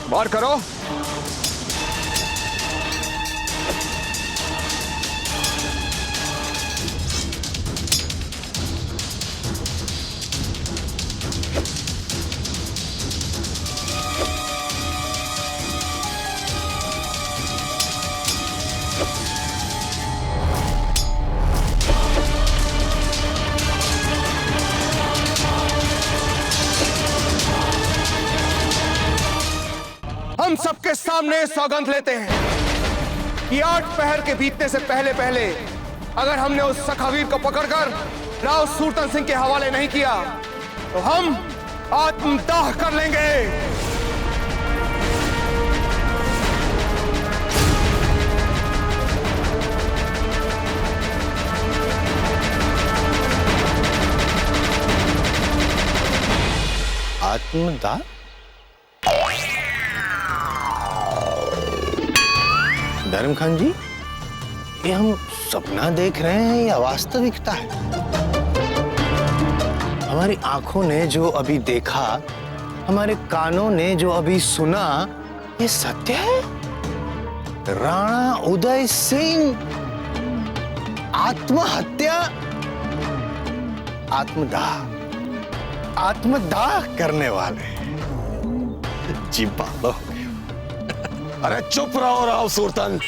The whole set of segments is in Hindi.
वार करो। हम सबके सामने सौगंध लेते हैं कि 8 पहर के बीतने से पहले पहले अगर हमने उस सखावीर को पकड़कर राव सूरतन सिंह के हवाले नहीं किया तो हम आत्मदाह कर लेंगे। आत्मदाह? धर्म खान जी, ये हम सपना देख रहे हैं या वास्तविकता है? हमारी आंखों ने जो अभी देखा, हमारे कानों ने जो अभी सुना, ये सत्य है? राणा उदय सिंह आत्महत्या, आत्मदाह करने वाले जी बाबा। अरे चुप रहो राव सूरतन,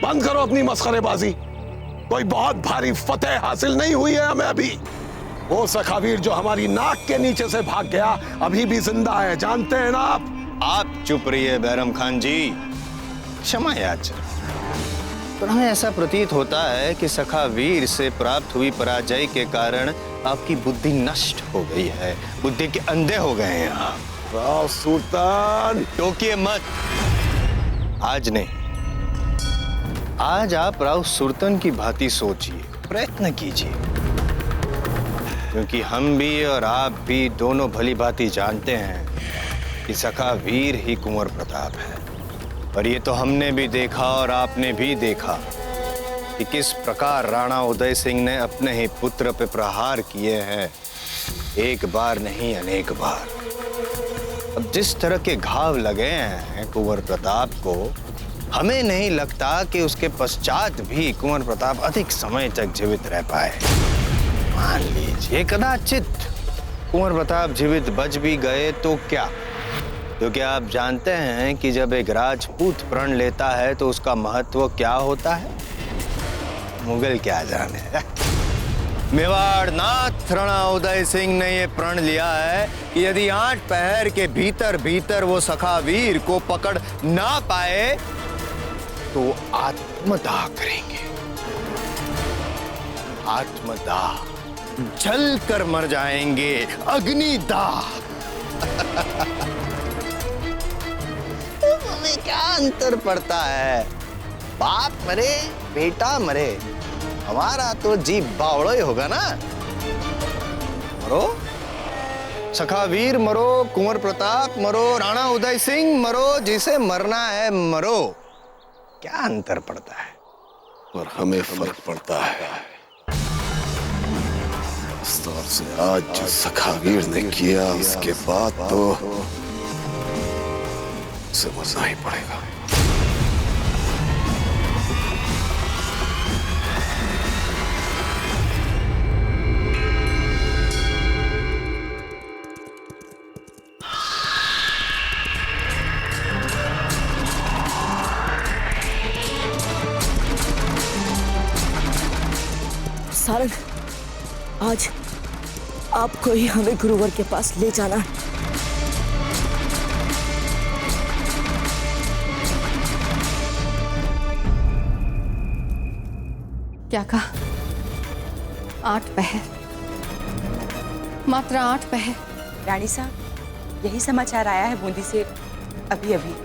बंद करो अपनी मस्खरेबाजी। कोई बहुत भारी फतेह हासिल नहीं हुई है हमें अभी। वो सखावीर जो हमारी नाक के नीचे से भाग गया अभी भी जिंदा है, जानते हैं ना आप? आप चुप रहिए बैरम खान जी, क्षमा याचना। पर हमें ऐसा प्रतीत होता है कि सखावीर से प्राप्त हुई पराजय के कारण आपकी बुद्धि नष्ट हो गई है, बुद्धि के अंधे हो गए हैं आप। राव सूरतन, टोकिए मत। आज नहीं, आज आप राव सुरतन की भांति सोचिए, प्रयत्न कीजिए, क्योंकि हम भी और आप भी दोनों भली भांति जानते हैं कि सखावीर ही कुंवर प्रताप है। और ये तो हमने भी देखा और आपने भी देखा कि किस प्रकार राणा उदय सिंह ने अपने ही पुत्र पे प्रहार किए हैं, एक बार नहीं अनेक बार। अब जिस तरह के घाव लगे हैं कुंवर प्रताप को, हमें नहीं लगता कि उसके पश्चात भी कुंवर प्रताप अधिक समय तक जीवित रह पाए। मान लीजिए कदाचित कुंवर प्रताप जीवित बच भी गए तो क्या, क्योंकि आप जानते हैं कि जब एक राजपूत प्रण लेता है तो उसका महत्व क्या होता है, मुगल क्या जाने। मेवाड़ नाथ राणा उदय सिंह ने यह प्रण लिया है कि यदि 8 पहर के भीतर भीतर वो सखावीर को पकड़ ना पाए तो आत्मदाह करेंगे। आत्मदाह, जल कर मर जाएंगे, अग्निदाह। हमें क्या अंतर पड़ता है, बाप मरे बेटा मरे, हमारा तो जी बावड़ो ही होगा ना। मरो सखावीर मरो, कुंवर प्रताप मरो, राणा उदय सिंह मरो, जिसे मरना है मरो, क्या अंतर पड़ता है? और हमें फर्क पड़ता है। इस दौर से आज जो सखावीर ने किया उसके बाद तो उसे मरना ही पड़ेगा। सारंग, आज आपको ही हमें गुरुवर के पास ले जाना है। क्या कहा? 8 पहर, मात्र 8 पहर। रानी साहब, यही समाचार आया है बूंदी से अभी अभी।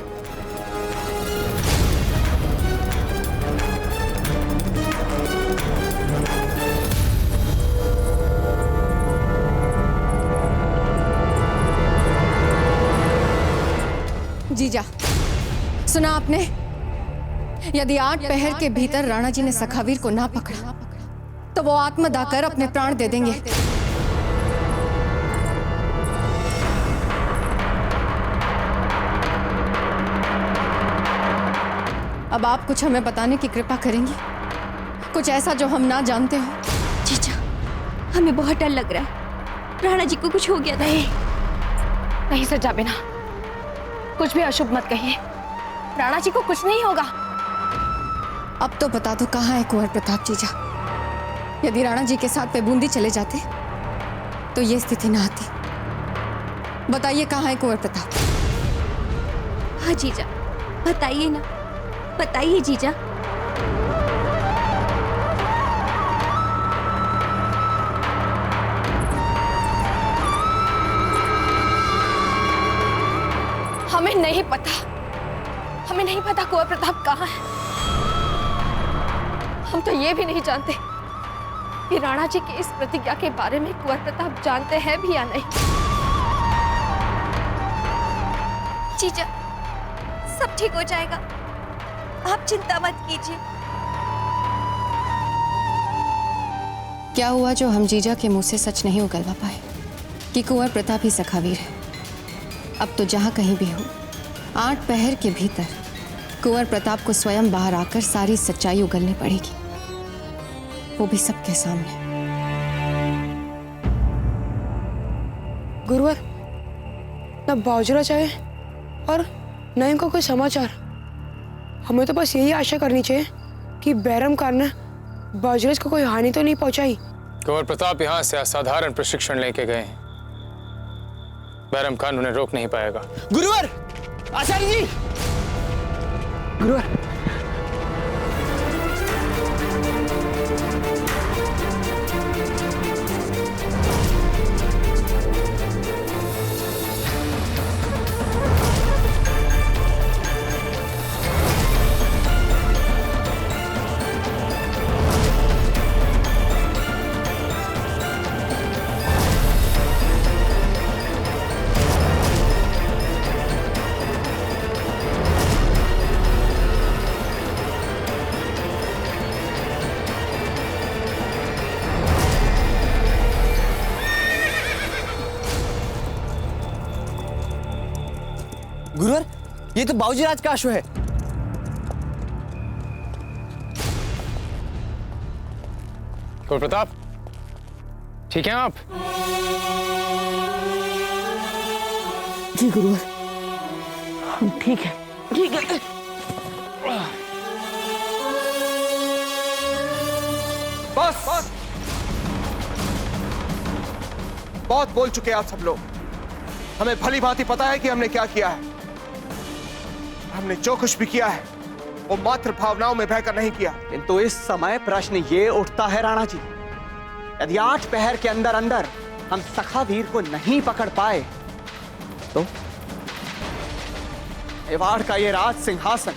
जीजा, सुना आपने? यदि 8 पहर के भीतर राणा जी ने सखावीर को ना पकड़ा तो वो आत्मदाह कर अपने प्राण दे देंगे। अब आप कुछ हमें बताने की कृपा करेंगी, कुछ ऐसा जो हम ना जानते हो। जीजा, हमें बहुत डर लग रहा है, राणा जी को कुछ हो गया। नहीं सजा बिना, कुछ भी अशुभ मत कहिए, राणा जी को कुछ नहीं होगा। अब तो बता दो कहाँ है कुंवर प्रताप जीजा। यदि राणा जी के साथ वे बूंदी चले जाते तो ये स्थिति ना आती। बताइए कहाँ है कुंवर प्रताप। हाँ जीजा, बताइए ना, बताइए जीजा। हमें नहीं पता, हमें नहीं पता कुंवर प्रताप कहाँ है। हम तो ये भी नहीं जानते कि राणा जी की इस प्रतिज्ञा के बारे में कुंवर प्रताप जानते हैं भी या नहीं। जीजा, सब ठीक हो जाएगा, आप चिंता मत कीजिए। क्या हुआ जो हम जीजा के मुंह से सच नहीं उगलवा पाए कि कुंवर प्रताप ही सखावीर है। अब तो जहां कहीं भी हो, 8 पहर के भीतर कुंवर प्रताप को स्वयं बाहर आकर सारी सच्चाई उगलनी पड़ेगी, वो भी सबके सामने। गुरुवर, न बावजरा चाहे और न इनका कोई समाचार। हमें तो बस यही आशा करनी चाहिए कि बैरम खान ने बावजरज को कोई हानि तो नहीं पहुंचाई। कुंवर प्रताप यहाँ से असाधारण प्रशिक्षण लेके गए हैं, बैरम खान उन्हें रोक नहीं पाएगा। गुरुवर, आचार्य जी। गुरुवर, गुरुवर, ये तो बाबूजीराज का अश्व है। कुंवर प्रताप, ठीक हैं आप? जी गुरुवर, हम ठीक है, ठीक है। बस बस, बहुत बोल चुके आप सब लोग। हमें भली भांति पता है कि हमने क्या किया है। हमने जो कुछ भी किया है वो मात्र भावनाओं में बहकर नहीं किया। किंतु इस समय प्रश्न ये उठता है राणा जी, यदि 8 पहर के अंदर अंदर हम सखावीर को नहीं पकड़ पाए तो मेवाड़ का ये राज सिंहासन,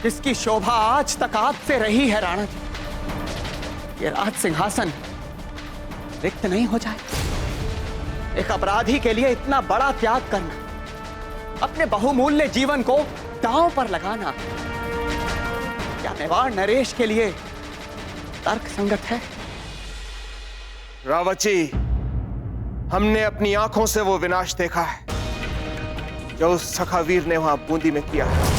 जिसकी शोभा आज तक आपसे रही है राणा जी, ये राज सिंहासन रिक्त नहीं हो जाए। एक अपराधी के लिए इतना बड़ा त्याग करना, अपने बहुमूल्य जीवन को दांव पर लगाना, क्या मेवाड़ नरेश के लिए तर्क संगत है? रावत जी, हमने अपनी आंखों से वो विनाश देखा है जो उस सखावीर ने वहां बूंदी में किया है।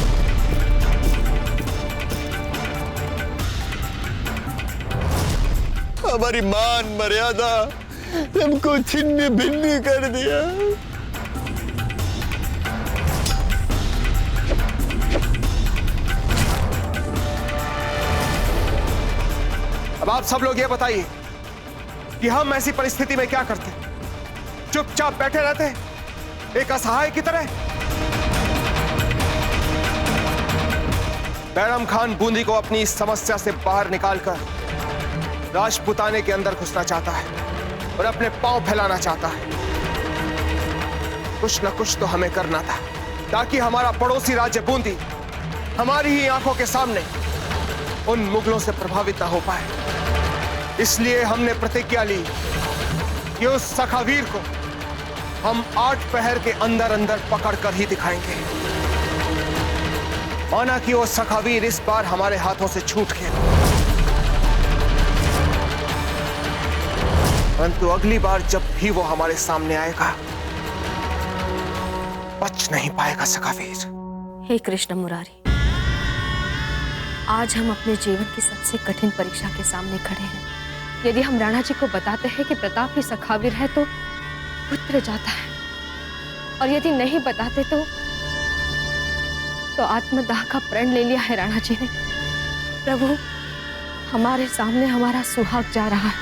हमारी मान मर्यादा हमको छिन्न भिन्न कर दिया। अब आप सब लोग ये बताइए कि हम ऐसी परिस्थिति में क्या करते? चुपचाप बैठे रहते एक असहाय की तरह? बैरम खान बूंदी को अपनी इस समस्या से बाहर निकालकर राजपुताने के अंदर घुसना चाहता है और अपने पांव फैलाना चाहता है। कुछ न कुछ तो हमें करना था ताकि हमारा पड़ोसी राज्य बूंदी हमारी ही आंखों के सामने उन मुगलों से प्रभावित न हो पाए। इसलिए हमने प्रतिज्ञा ली कि उस सखावीर को हम 8 पहर के अंदर अंदर पकड़कर ही दिखाएंगे। माना कि वो सखावीर इस बार हमारे हाथों से छूट गया, परंतु अगली बार जब भी वो हमारे सामने आएगा बच नहीं पाएगा सखावीर। हे कृष्ण मुरारी, आज हम अपने जीवन की सबसे कठिन परीक्षा के सामने खड़े हैं। यदि हम राणा जी को बताते हैं कि प्रताप ही सखावीर है तो पुत्र जाता है, और यदि नहीं बताते तो आत्मदाह का प्रण ले लिया है राणा जी ने। प्रभु, हमारे सामने हमारा सुहाग जा रहा है।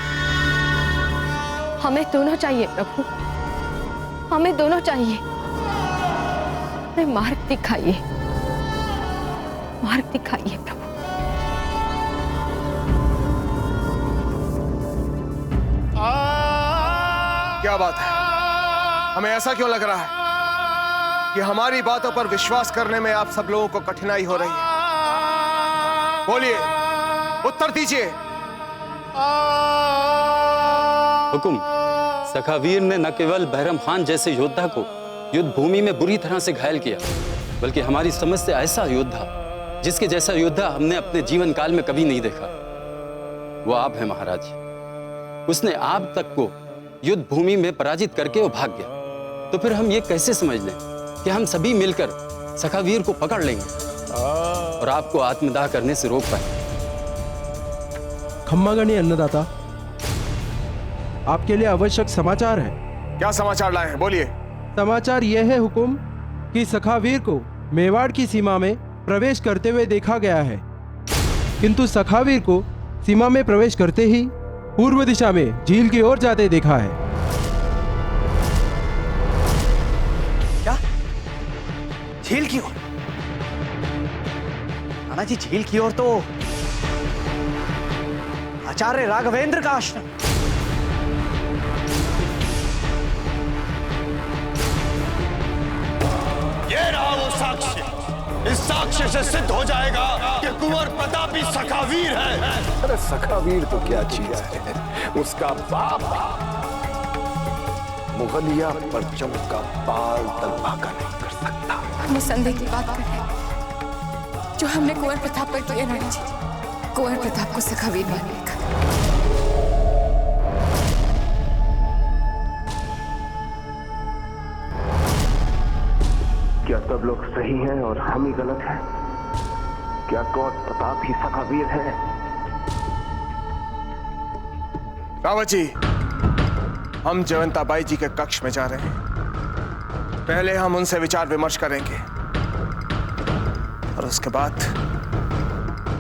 हमें दोनों चाहिए प्रभु, हमें दोनों चाहिए। हमें मार्ग दिखाइए, मार्ग दिखाइए प्रभु। क्या बात है? हमें ऐसा क्यों लग रहा है कि हमारी बातों पर विश्वास करने में आप सब लोगों को कठिनाई हो रही है? बोलिए, उत्तर दीजिए। हुकुम, सखावीर ने न केवल बहरम खान जैसे योद्धा को युद्ध भूमि में बुरी तरह से घायल किया, बल्कि हमारी समझ से ऐसा योद्धा जिसके जैसा योद्धा हमने अपने जीवन काल में कभी नहीं देखा, वो आप हैं महाराज। उसने आप तक को युद्ध भूमि में पराजित करके वो भाग गया, तो फिर हम ये कैसे समझ लें कि हम सभी मिलकर सखावीर को पकड़ लेंगे और आपको आत्मदाह करने से रोक पाए? खम्मागणी अन्नदाता, आपके लिए आवश्यक समाचार है। क्या समाचार लाए हैं? बोलिए। समाचार यह है हुकुम कि सखावीर को मेवाड़ की सीमा में प्रवेश करते हुए देखा गया है, किंतु सखावीर को सीमा में प्रवेश करते ही पूर्व दिशा में झील की ओर जाते देखा है। क्या? झील की ओर? राणा जी, झील की ओर तो आचार्य राघवेंद्र का आश्रम। ये रहा वो साक्ष्य। इस साक्ष्य से सिद्ध हो जाएगा कि कुंवर प्रताप ही सखावीर है। अरे सखावीर तो क्या चीज है, उसका बाप मुगलिया परचम का बाल तक भागा नहीं कर सकता। हम उस संदेह की बात कर रहे हैं जो हमने कुंवर प्रताप पर किया राणा जी। कुंवर प्रताप को सखावीर मानिएगा। क्या सब लोग सही हैं और हम ही गलत हैं? क्या कुंवर प्रताप ही सखावीर है? रावत जी, हम जयवंताबाई जी के कक्ष में जा रहे हैं। पहले हम उनसे विचार विमर्श करेंगे और उसके बाद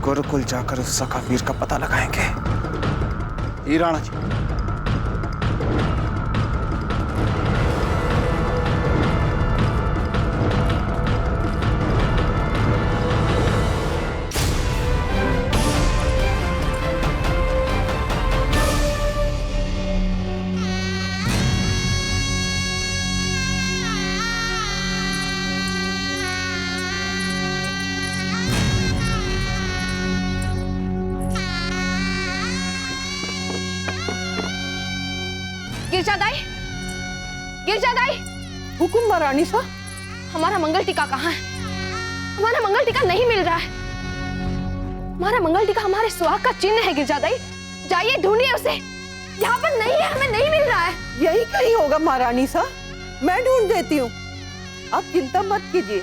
गुरुकुल जाकर उस सखावीर का पता लगाएंगे। राणा जी, गिरजादाई, गिरजादाई। हुकुम महारानी सा। हमारा मंगल टीका कहाँ है? हमारा मंगल टीका नहीं मिल रहा है। हमारा मंगल टीका हमारे सुहाग का चिन्ह है गिरजादाई, जाइए ढूंढिए उसे। यहाँ पर नहीं है, हमें नहीं मिल रहा है। यही कहीं होगा महारानी सा, मैं ढूंढ देती हूँ, आप चिंता मत कीजिए।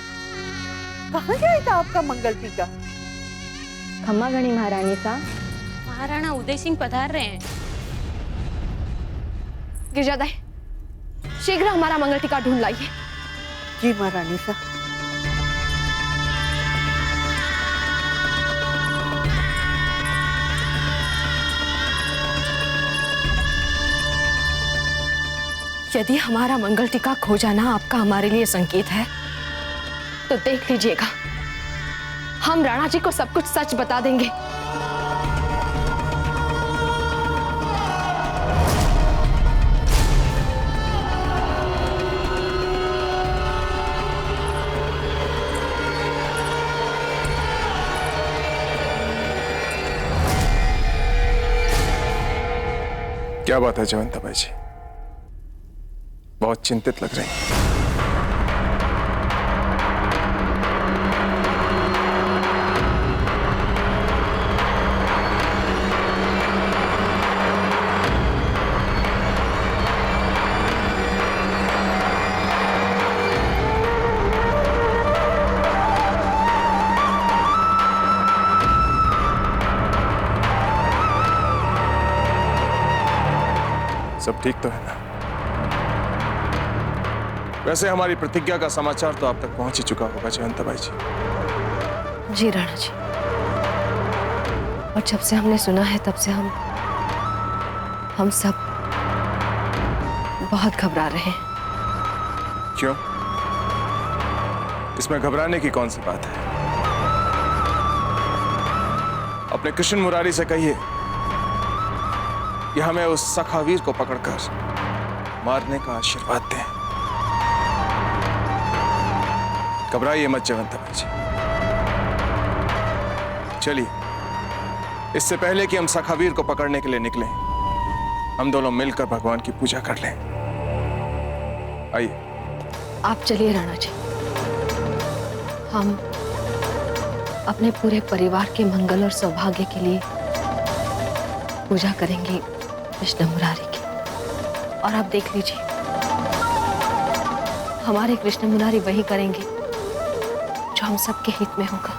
कहाँ गया था आपका मंगल टीका? खम्मागणी महारानी सा। महाराणा उदय सिंह पधार रहे हैं। गिरजादाई, शीघ्र हमारा मंगल टीका ढूंढ लाइए। जी महारानी सा। यदि हमारा मंगल टीका खो जाना आपका हमारे लिए संकेत है तो देख लीजिएगा, हम राणा जी को सब कुछ सच बता देंगे। क्या बात है जयवंताबाई जी, बहुत चिंतित लग रही हैं। सब ठीक तो है ना? वैसे हमारी प्रतिज्ञा का समाचार तो आप तक पहुंच ही चुका होगा जयंताबाई जी। जी राणा जी, और जब से हमने सुना है तब से हम सब बहुत घबरा रहे हैं। क्यों? इसमें घबराने की कौन सी बात है? अपने कृष्ण मुरारी से कहिए कि हमें उस सखावीर को पकड़कर मारने का आशीर्वाद दें। घबराइए मत जयंताबाई जी। चलिए, इससे पहले कि हम सखावीर को पकड़ने के लिए निकलें, हम दोनों मिलकर भगवान की पूजा कर लें। आइए। आप चलिए राणा जी, हम अपने पूरे परिवार के मंगल और सौभाग्य के लिए पूजा करेंगे कृष्ण मुरारी की। और आप देख लीजिए, हमारे कृष्ण मुरारी वही करेंगे जो हम सबके हित में होगा।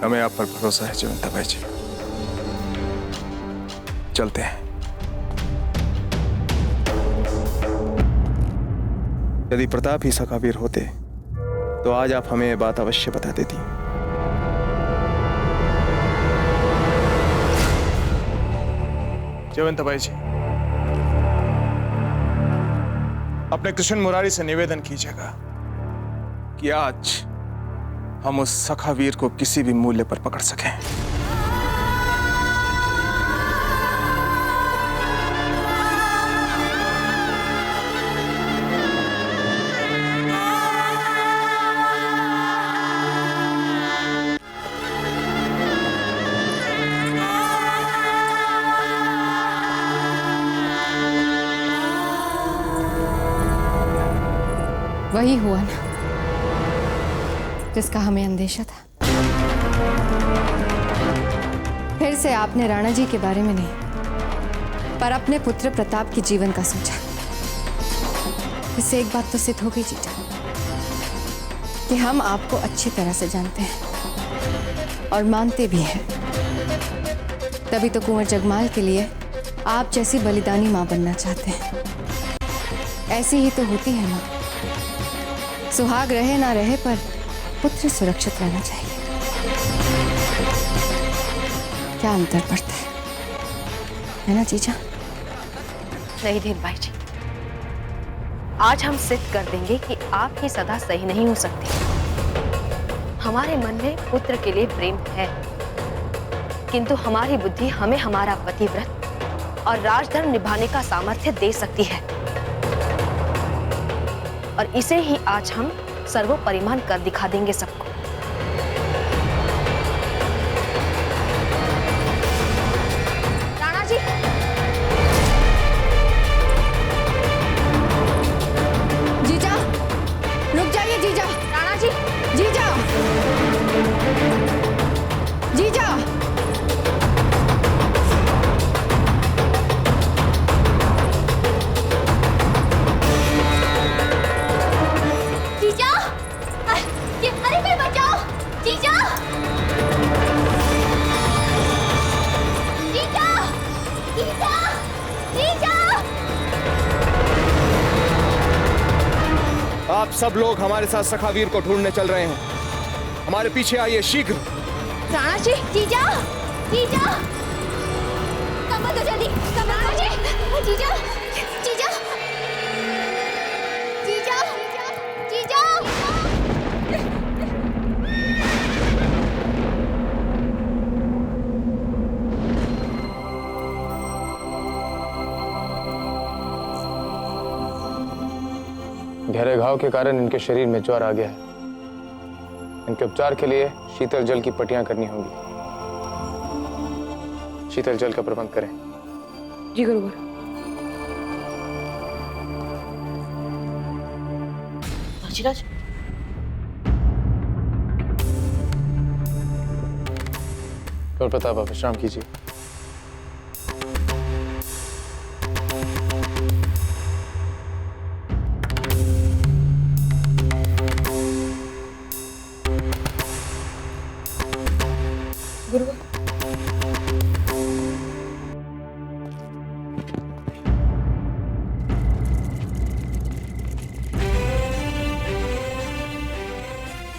हमें आप पर भरोसा है जयंताबाई जी। चलते हैं। यदि प्रताप ही सखावीर होते तो आज आप हमें ये बात अवश्य बता देती। जयंताबाई जी, अपने कृष्ण मुरारी से निवेदन कीजिएगा कि आज हम उस सखावीर को किसी भी मूल्य पर पकड़ सकें। वही हुआ ना जिसका हमें अंदेशा था। फिर से आपने राणा जी के बारे में नहीं, पर अपने पुत्र प्रताप के जीवन का सोचा। इससे एक बात तो सिद्ध हो गई जीजा कि हम आपको अच्छी तरह से जानते हैं और मानते भी हैं। तभी तो कुंवर जगमाल के लिए आप जैसी बलिदानी मां बनना चाहते हैं। ऐसी ही तो होती है मां, सुहाग रहे ना रहे पर पुत्र सुरक्षित रहना चाहिए। क्या अंतर पड़ता है ना जीजा? नहीं धीरबाई जी, आज हम सिद्ध कर देंगे कि आप ही सदा सही नहीं हो सकती। हमारे मन में पुत्र के लिए प्रेम है, किंतु हमारी बुद्धि हमें हमारा पतिव्रत और राजधर्म निभाने का सामर्थ्य दे सकती है। और इसे ही आज हम सर्वोपरिमाण कर दिखा देंगे सबको। राणा जी, जीजा रुक जाइए। जीजा, राणा जी, जीजा, जीजा, आप सब लोग हमारे साथ सखावीर को ढूंढने चल रहे हैं। हमारे पीछे आइए शीघ्र। राणा जी, जीजा, जीजा, कमल तो जल्दी, राणा जी, जीजा, जीजा, जीजा, जीजा। गहरे घाव के कारण इनके शरीर में ज्वर आ गया है। इनके उपचार के लिए शीतल जल की पट्टियां करनी होंगी। शीतल जल का प्रबंध करें। जी गुरुवर। तुलसीराज, और प्रताप आप विश्राम कीजिए। गुरु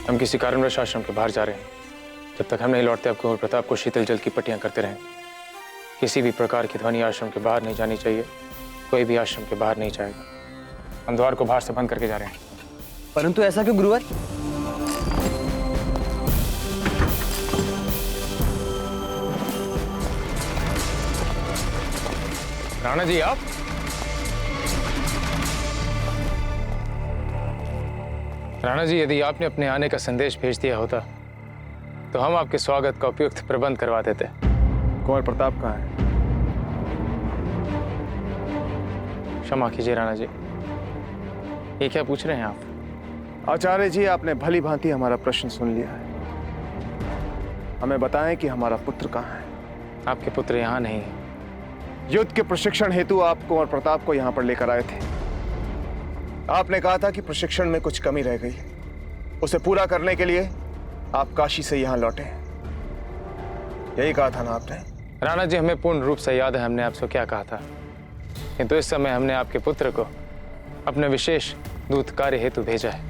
हम किसी कारणवश आश्रम के बाहर जा रहे हैं। जब तक हम नहीं लौटते अब कुंवर प्रताप को शीतल जल की पट्टियां करते रहें। किसी भी प्रकार की ध्वनि आश्रम के बाहर नहीं जानी चाहिए। कोई भी आश्रम के बाहर नहीं जाएगा। हम द्वार को बाहर से बंद करके जा रहे हैं। परंतु ऐसा क्यों गुरुवर? राणा जी आप? राणा जी, यदि आपने अपने आने का संदेश भेज दिया होता तो हम आपके स्वागत का उपयुक्त प्रबंध करवा देते। कुंवर प्रताप कहाँ है? क्षमा कीजिए राणा जी, ये क्या पूछ रहे हैं आप? आचार्य जी, आपने भली भांति हमारा प्रश्न सुन लिया है। हमें बताएं कि हमारा पुत्र कहाँ है? आपके पुत्र यहाँ नहीं है। युद्ध के प्रशिक्षण हेतु आप कुंवर प्रताप को यहाँ पर लेकर आए थे। आपने कहा था कि प्रशिक्षण में कुछ कमी रह गई, उसे पूरा करने के लिए आप काशी से यहाँ लौटे। यही कहा था ना आपने? राणा जी, हमें पूर्ण रूप से याद है हमने आपसे क्या कहा था, किंतु इस समय हमने आपके पुत्र को अपने विशेष दूत कार्य हेतु भेजा है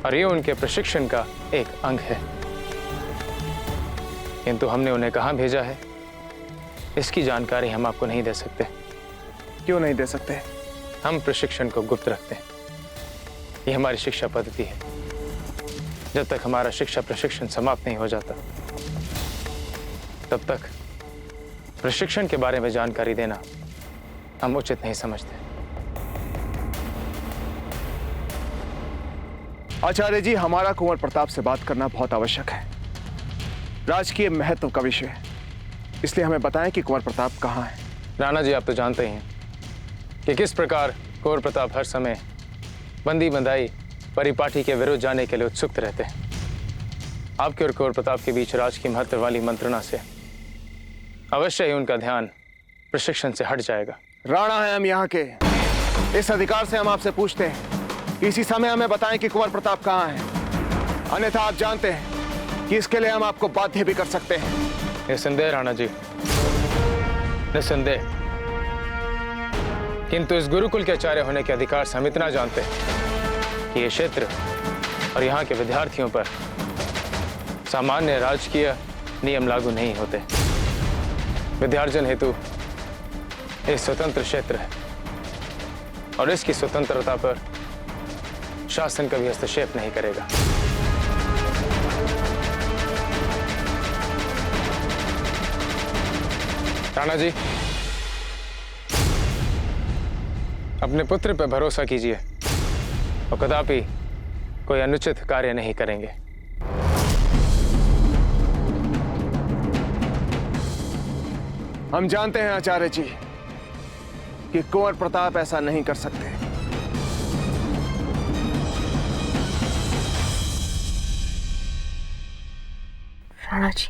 और ये उनके प्रशिक्षण का एक अंग है। किंतु हमने उन्हें कहाँ भेजा है इसकी जानकारी हम आपको नहीं दे सकते। क्यों नहीं दे सकते? हम प्रशिक्षण को गुप्त रखते हैं। ये हमारी शिक्षा पद्धति है। जब तक हमारा शिक्षा प्रशिक्षण समाप्त नहीं हो जाता तब तक प्रशिक्षण के बारे में जानकारी देना हम उचित नहीं समझते। आचार्य जी, हमारा कुंवर प्रताप से बात करना बहुत आवश्यक है। राजकीय महत्व का विषय है, इसलिए हमें बताएं कि कुंवर प्रताप कहाँ है। राणा जी, आप तो जानते ही हैं कि किस प्रकार कुंवर प्रताप हर समय बंदी बंदाई परिपाटी के विरुद्ध जाने के लिए उत्सुक रहते हैं। आपके और कुंवर प्रताप के बीच राज की महत्व वाली मंत्रणा से अवश्य ही उनका ध्यान प्रशिक्षण से हट जाएगा। राणा है हम यहाँ के, इस अधिकार से हम आपसे पूछते हैं कि इसी समय हमें बताएं कि कुंवर प्रताप कहाँ है। अन्यथा आप जानते हैं कि इसके लिए हम आपको बाध्य भी कर सकते हैं। निस्संदेह राणा जी, निस्संदेह। किंतु इस गुरुकुल के आचार्य होने के अधिकार से हम इतना जानते हैं कि ये क्षेत्र और यहाँ के विद्यार्थियों पर सामान्य राजकीय नियम लागू नहीं होते। विद्यार्जन हेतु एक स्वतंत्र क्षेत्र है और इसकी स्वतंत्रता पर शासन कभी हस्तक्षेप नहीं करेगा। राणा जी, अपने पुत्र पर भरोसा कीजिए और कदापि कोई अनुचित कार्य नहीं करेंगे। हम जानते हैं आचार्य जी कि कुंवर प्रताप ऐसा नहीं कर सकते। राणा जी,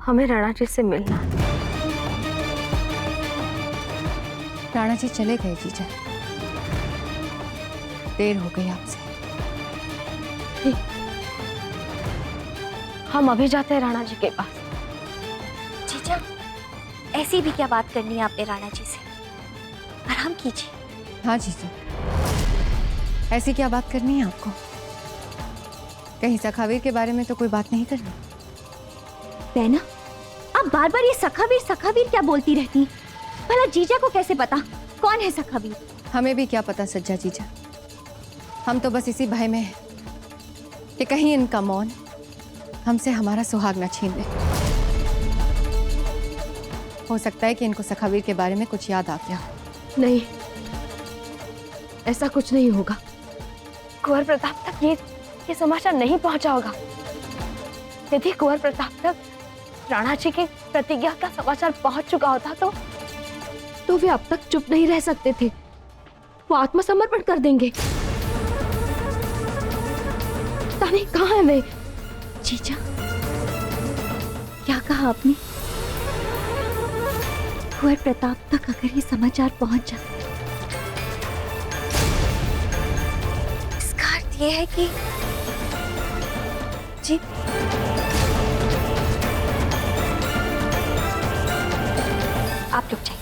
हमें राणा जी से मिलना। राणा जी चले गए जीजा, देर हो गई आपसे। हम अभी जाते हैं राणा जी के पास। जीजा, ऐसी भी क्या बात करनी है आपने राणा जी से? आराम कीजिए। हाँ जीजा, ऐसी क्या बात करनी है आपको? कहीं सखावीर के बारे में तो कोई बात नहीं करनी? बहना, आप बार बार ये सखावीर क्या बोलती रहती हैं? भला जीजा को कैसे पता कौन है सखावीर? हमें भी क्या पता सज्जा जीजा, हम तो बस इसी भय में हैं कि कहीं इनका मौन हमसे हमारा सुहाग न छीन ले। हो सकता है कि इनको सखावीर के बारे में कुछ याद आ गया। नहीं, ऐसा कुछ नहीं होगा। कुंवर प्रताप तक ये समाचार नहीं पहुंचा होगा। यदि कुंवर प्रताप तक राणा जी की प्रतिज्ञा का समाचार पहुंच चुका होता तो वे अब तक चुप नहीं रह सकते थे। वो आत्मसमर्पण कर देंगे। पता नहीं कहाँ है वे। जीजा, क्या कहा आपने? कुंवर प्रताप तक अगर ये समाचार पहुंच जाए, इसका अर्थ ये है कि जी आप लोग जाइए।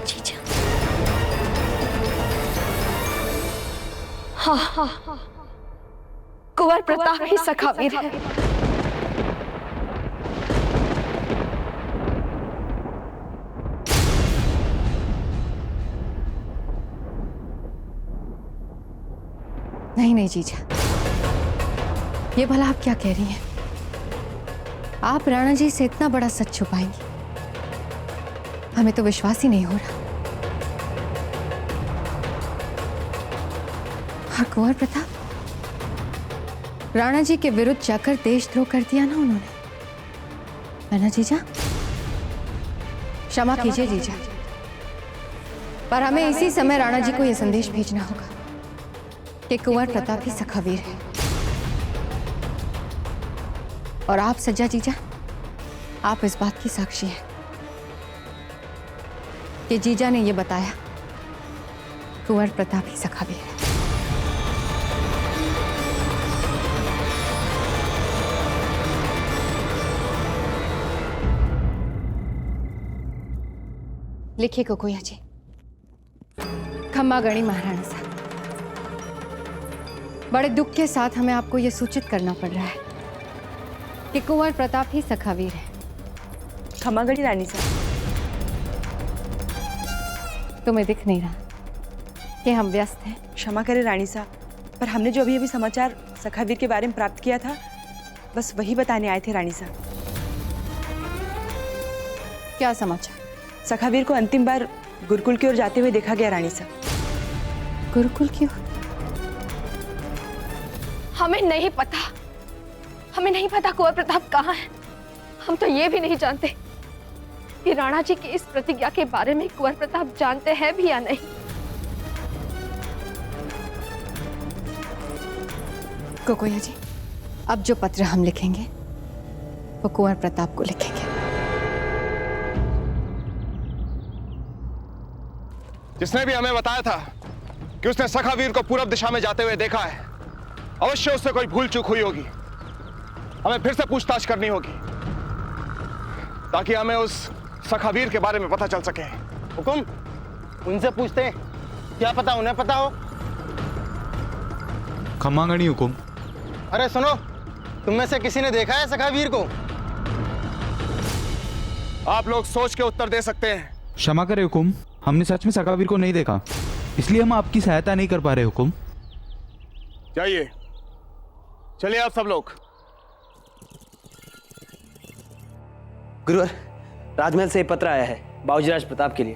जीजा। हाँ हाँ, कुंवर प्रताप ही सखावीर है। नहीं नहीं जीजा, ये भला आप क्या कह रही हैं? आप राणा जी से इतना बड़ा सच छुपाएंगी? हमें तो विश्वास ही नहीं हो रहा। और कुंवर प्रताप, राणा जी के विरुद्ध जाकर देशद्रोह कर दिया ना उन्होंने, है ना जीजा? क्षमा कीजिए जीजा, पर हमें इसी समय राणा जी को यह संदेश भेजना होगा कि कुंवर प्रताप ही सखावीर है। और आप सज्जा जीजा, आप इस बात की साक्षी हैं कि जीजा ने यह बताया कुंवर प्रताप ही सखावीर है। लिखिए कोकोया जी। खम्मा गणी महाराणा साहब, बड़े दुख के साथ हमें आपको यह सूचित करना पड़ रहा है कि कुंवर प्रताप ही सखावीर है। खम्मागणी रानी साहब, तुम्हें दिख नहीं रहा कि हम व्यस्त हैं? क्षमा करें रानी साहब, पर हमने जो अभी अभी समाचार सखावीर के बारे में प्राप्त किया था, बस वही बताने आए थे रानी साहब। क्या समाचार? सखावीर को अंतिम बार गुरुकुल की ओर जाते हुए देखा गया रानी साहब। गुरुकुल की ओर? हमें नहीं पता, हमें नहीं पता कुंवर प्रताप कहाँ है। हम तो ये भी नहीं जानते कि राणा जी की इस प्रतिज्ञा के बारे में कुंवर प्रताप जानते हैं भी या नहीं। कोकोया जी, अब जो पत्र हम लिखेंगे वो कुंवर प्रताप को लिखेंगे। जिसने भी हमें बताया था कि उसने सखावीर को पूरब दिशा में जाते हुए देखा है, अवश्य उससे कोई भूल चूक हुई होगी। हमें फिर से पूछताछ करनी होगी ताकि हमें उस सखावीर के बारे में पता चल सके। हुकुम, उनसे पूछते हैं, क्या पता उन्हें पता हो। खम्मागणी हुकुम। अरे सुनो, तुम में से किसी ने देखा है सखावीर को? आप लोग सोच के उत्तर दे सकते हैं। क्षमा करें हुकुम, हमने सच में सखावीर को नहीं देखा, इसलिए हम आपकी सहायता नहीं कर पा रहे हुकुम। जाइए, चलिए आप सब लोग। गुरुवर, राजमहल से पत्र आया है बाबूजीराज प्रताप के लिए।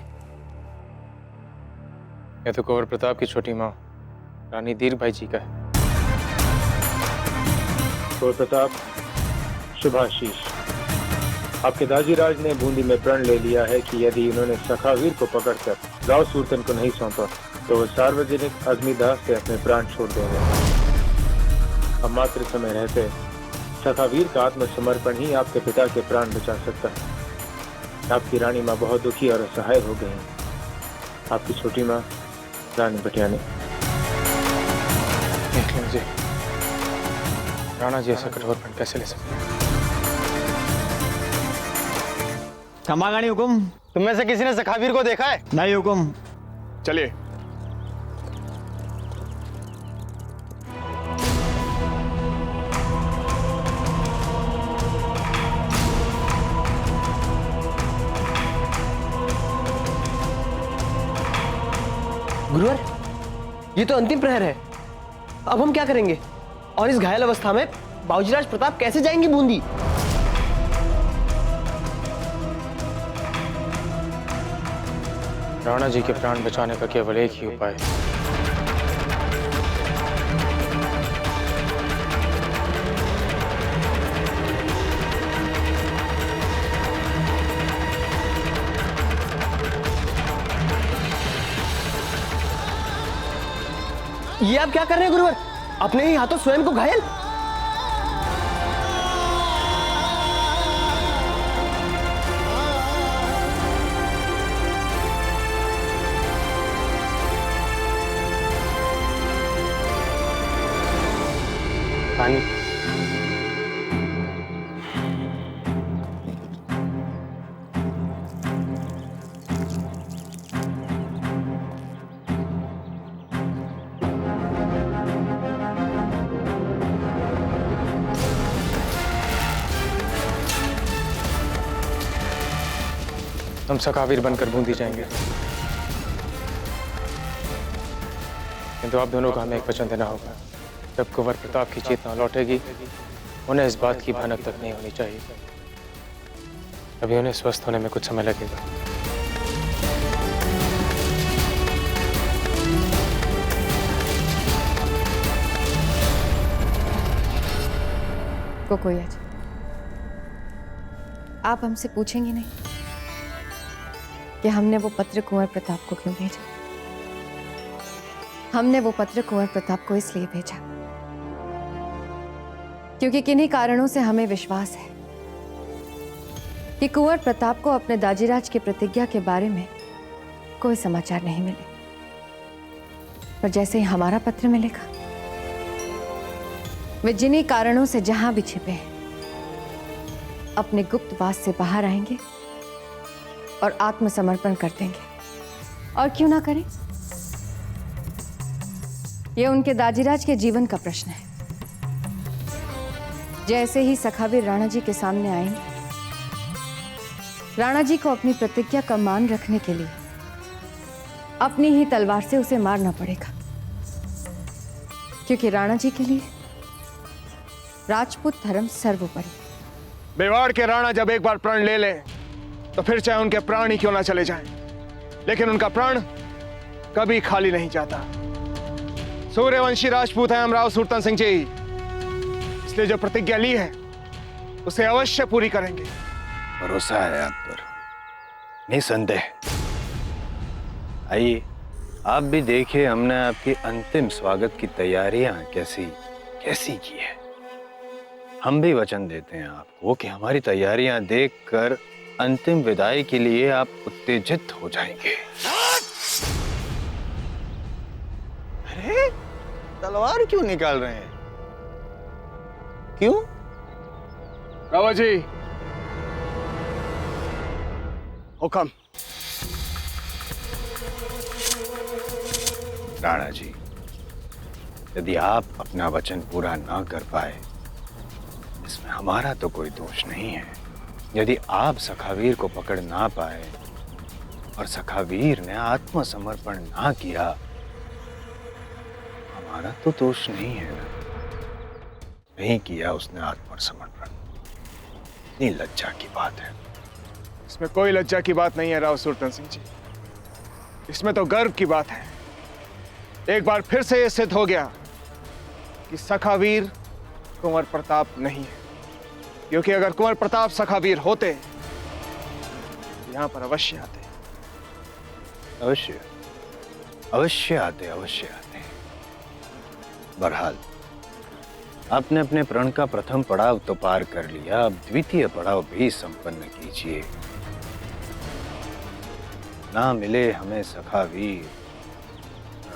यह तो कुंवर प्रताप की छोटी माँ रानी दीर्घ भाई जी का है। कुंवर प्रताप, शुभाशीष। आपके दाजीराज ने बूंदी में प्रण ले लिया है कि यदि उन्होंने सखावीर को पकड़कर राव सूरतन को नहीं सौंपा तो वो सार्वजनिक अग्निदाह से अपने प्राण छोड़ देंगे। अब मात्र समय रहते सखावीर का आत्मसमर्पण ही आपके पिता के प्राण बचा सकता है। आपकी रानी माँ बहुत दुखी और असहाय हो गई है। आपकी छोटी माँ रानी बटियानी। देख लीजिए, राणा जी ऐसा कठोर प्रण कैसे ले सकते हैं? खम्मागणी हुकुम, तुम में से किसी ने सखावीर को देखा है? नहीं हुकुम। चलिए। गुरुवर, ये तो अंतिम प्रहर है। अब हम क्या करेंगे? और इस घायल अवस्था में बाबूजीराज प्रताप कैसे जाएंगे बूंदी? राणा जी के प्राण बचाने का केवल एक ही उपाय है। ये आप क्या कर रहे हैं गुरुवर? अपने ही हाथों स्वयं को घायल? रानी, हम सखावीर बनकर बूंदी जाएंगे, किंतु आप दोनों को हमें एक वचन देना होगा। जब कुंवर प्रताप की चेतना लौटेगी, उन्हें इस बात की भनक तक नहीं होनी चाहिए। अभी उन्हें स्वस्थ होने में कुछ समय लगेगा। कोकोया जी, आप हमसे पूछेंगे नहीं कि हमने वो पत्र कुंवर प्रताप को क्यों भेजा? हमने वो पत्र कुंवर प्रताप को इसलिए भेजा क्योंकि किन्हीं कारणों से हमें विश्वास है कि कुंवर प्रताप को अपने दाजीराज की प्रतिज्ञा के बारे में कोई समाचार नहीं मिले। पर जैसे ही हमारा पत्र मिलेगा, वे जिन्हीं कारणों से जहां भी छिपे हैं, अपने गुप्तवास से बाहर आएंगे और आत्मसमर्पण कर देंगे। और क्यों ना करें? यह उनके दाजीराज के जीवन का प्रश्न है। जैसे ही सखावीर राणा जी के सामने आएंगे, राणा जी को अपनी प्रतिज्ञा का मान रखने के लिए अपनी ही तलवार से उसे मारना पड़ेगा, क्योंकि राणा जी के लिए राजपूत धर्म सर्वोपरि। मेवाड़ के राणा जब एक बार प्रण ले लें, तो फिर चाहे उनके प्राण ही क्यों ना चले जाएं, लेकिन उनका प्राण कभी खाली नहीं जाता। सूर्यवंशी राजपूत हैं हम राव सुरतन सिंह जी, इसलिए जो प्रतिज्ञा ली है उसे अवश्य पूरी करेंगे। भरोसा है आप पर, निसंदेह। आइए, आप भी देखिए हमने आपकी अंतिम स्वागत की तैयारियां कैसी की है। हम भी वचन देते हैं आपको कि हमारी तैयारियां देखकर अंतिम विदाई के लिए आप उत्तेजित हो जाएंगे। अरे, तलवार क्यों निकाल रहे हैं? क्यों? रावा जी, हुक्म। राणा जी, यदि आप अपना वचन पूरा ना कर पाए, इसमें हमारा तो कोई दोष नहीं है। यदि आप सखावीर को पकड़ ना पाए और सखावीर ने आत्मसमर्पण ना किया, हमारा तो दोष नहीं है। नहीं किया उसने आत्मसमर्पण, इतनी लज्जा की बात है। इसमें कोई लज्जा की बात नहीं है राव सुरतन सिंह जी, इसमें तो गर्व की बात है। एक बार फिर से यह सिद्ध हो गया कि सखावीर कुंवर प्रताप नहीं है, क्योंकि अगर कुंवर प्रताप सखावीर होते, यहां पर अवश्य आते। अवश्य आते। बहरहाल, आपने अपने प्रण का प्रथम पड़ाव तो पार कर लिया, अब द्वितीय पड़ाव भी संपन्न कीजिए। ना मिले हमें सखावीर,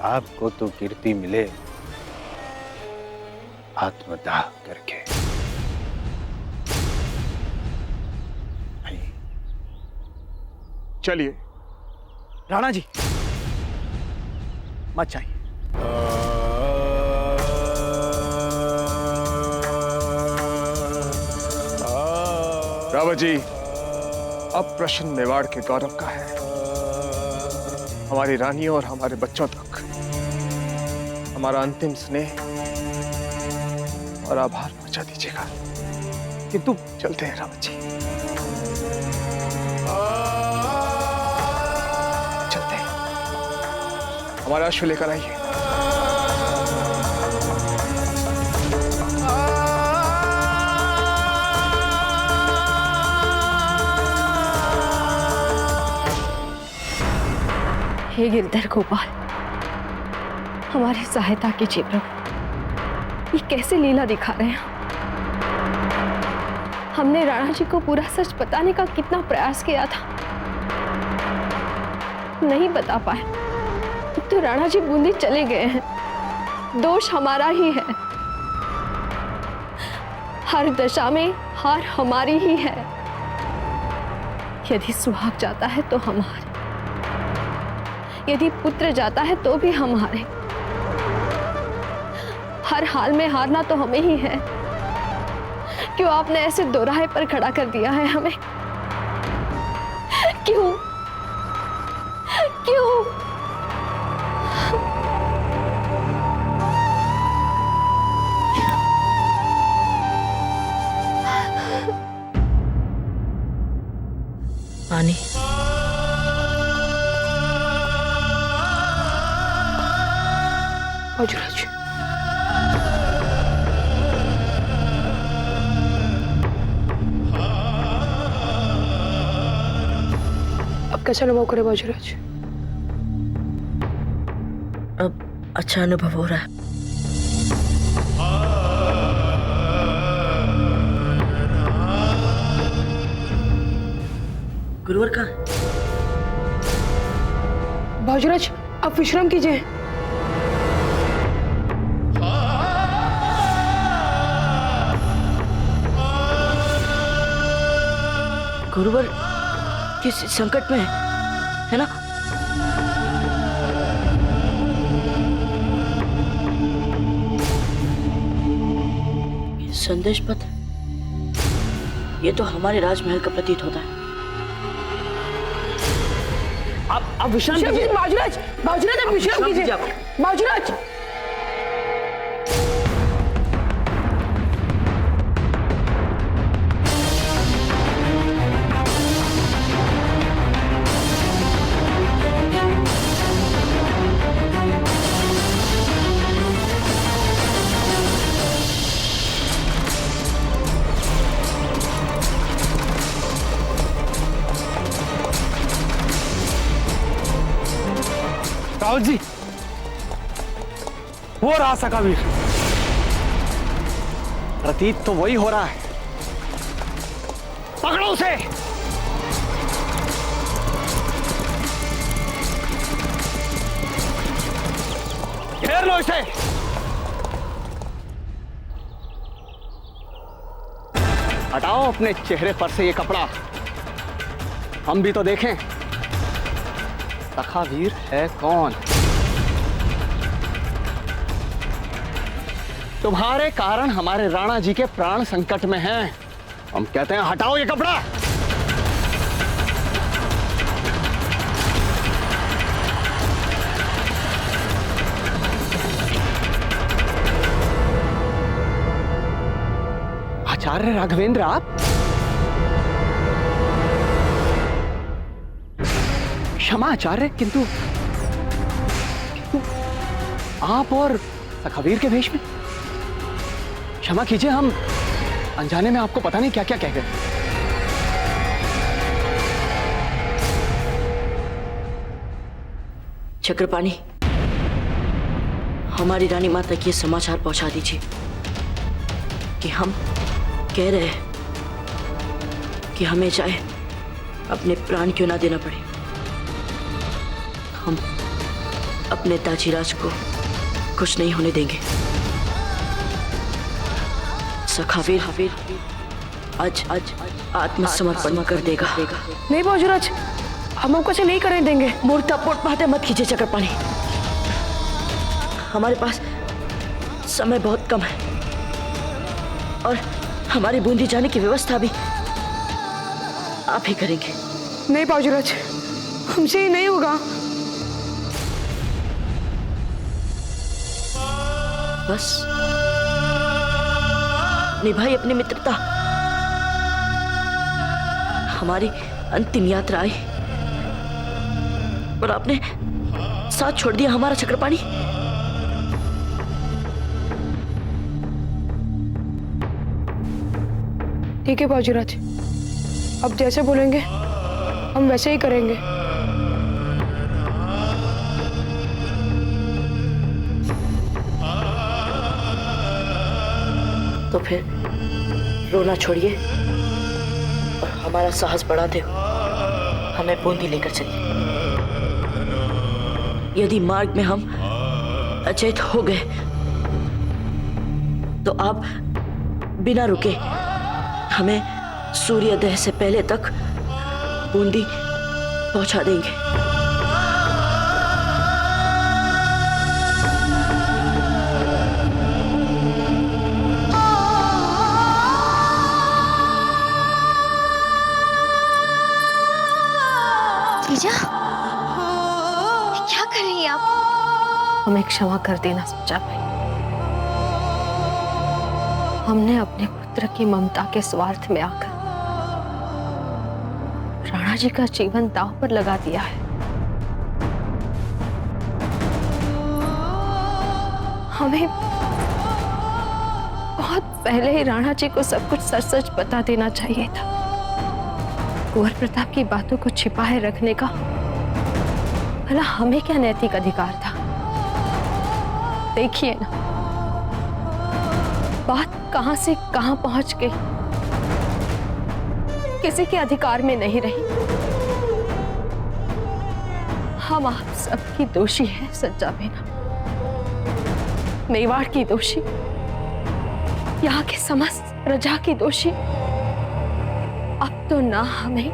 आपको तो कीर्ति मिले आत्मदाह करके। चलिए। राणा जी, मत चाहिए। रावत जी, अब प्रश्न मेवाड़ के गौरव का है। हमारी रानियों और हमारे बच्चों तक हमारा अंतिम स्नेह और आभार पहुंचा दीजिएगा। किंतु चलते हैं रावत जी, चलते हैं। हमारा अश्व लेकर आइए। हे गिरधर गोपाल, हमारी सहायता कीजिए प्रभु। ये कैसे लीला दिखा रहे हैं? हमने राणा जी को पूरा सच बताने का कितना प्रयास किया था, नहीं बता पाए। तो राणा जी बूंदी चले गए हैं, दोष हमारा ही है। हर दशा में हार हमारी ही है। यदि सुहाग जाता है तो हमारे, यदि पुत्र जाता है तो भी हमारे। हर हाल में हारना तो हमें ही है। क्यों आपने ऐसे दोराहे पर खड़ा कर दिया है हमें? क्यों क्यों? पानी। बाजूराज, अब कैसा अनुभव करे बाजूराज? अब अच्छा अनुभव हो रहा है। गुरुवर कहाँ है? बाजूराज, आप विश्राम कीजिए। गुरुवर किस संकट में है ना? ये संदेश पत्र, ये तो हमारे राजमहल का प्रतीत होता है। आप विश्राम कीजिए। बाजूराज, बाजूराज, आप विश्राम कीजिए। बाजूराज, राहुल जी, वो रहा सखावीर। प्रतीत तो वही हो रहा है। पकड़ो उसे। घेर लो इसे। हटाओ अपने चेहरे पर से ये कपड़ा, हम भी तो देखें सखावीर है कौन। तुम्हारे कारण हमारे राणा जी के प्राण संकट में हैं। हम कहते हैं हटाओ ये कपड़ा। आचार्य राघवेंद्र, आप क्षमा आचार्य, किंतु आप और सखावीर के वेश में। क्षमा कीजिए, हम अनजाने में आपको पता नहीं क्या क्या कह गए। चक्रपाणी, हमारी रानी माता की समाचार पहुंचा दीजिए कि हम कह रहे हैं कि हमें चाहे अपने प्राण क्यों ना देना पड़े, हम अपने ताजीराज को कुछ नहीं होने देंगे। सखावीर आज आत्मसमर्पण कर देगा। नहीं बाजूराज, हम आपको ऐसे नहीं करने देंगे। मूर्तापोट बातें मत कीजिए चक्रपाणी, हमारे पास समय बहुत कम है और हमारी बूंदी जाने की व्यवस्था भी आप ही करेंगे। नहीं बाजूराज, हमसे ही नहीं होगा। बस निभाई अपनी मित्रता। हमारी अंतिम यात्रा आई और आपने साथ छोड़ दिया हमारा चक्रपाणी। ठीक है बाजूराज, अब जैसे बोलेंगे हम वैसे ही करेंगे। तो फिर रोना छोड़िए और हमारा साहस बढ़ाते हो हमें बूंदी लेकर चलिए। यदि मार्ग में हम अचेत हो गए तो आप बिना रुके हमें सूर्योदय से पहले तक बूंदी पहुंचा देंगे। जीजा, क्या कर रही हैं आप? हमें क्षमा कर देना सच्चा भाई। हमने अपने पुत्र की ममता के स्वार्थ में आकर राणा जी का जीवन दांव पर लगा दिया है। हमें बहुत पहले ही राणा जी को सब कुछ सच सच बता देना चाहिए था। कुंवर प्रताप की बातों को छिपाए रखने का भला हमें क्या नैतिक अधिकार था? देखिए ना, बात कहां से कहां पहुंच गई, किसी के अधिकार में नहीं रही। हम आप सबकी दोषी हैं सच्चा बेना, मेवाड़ की दोषी, यहाँ के समस्त प्रजा की दोषी। अब तो ना हमें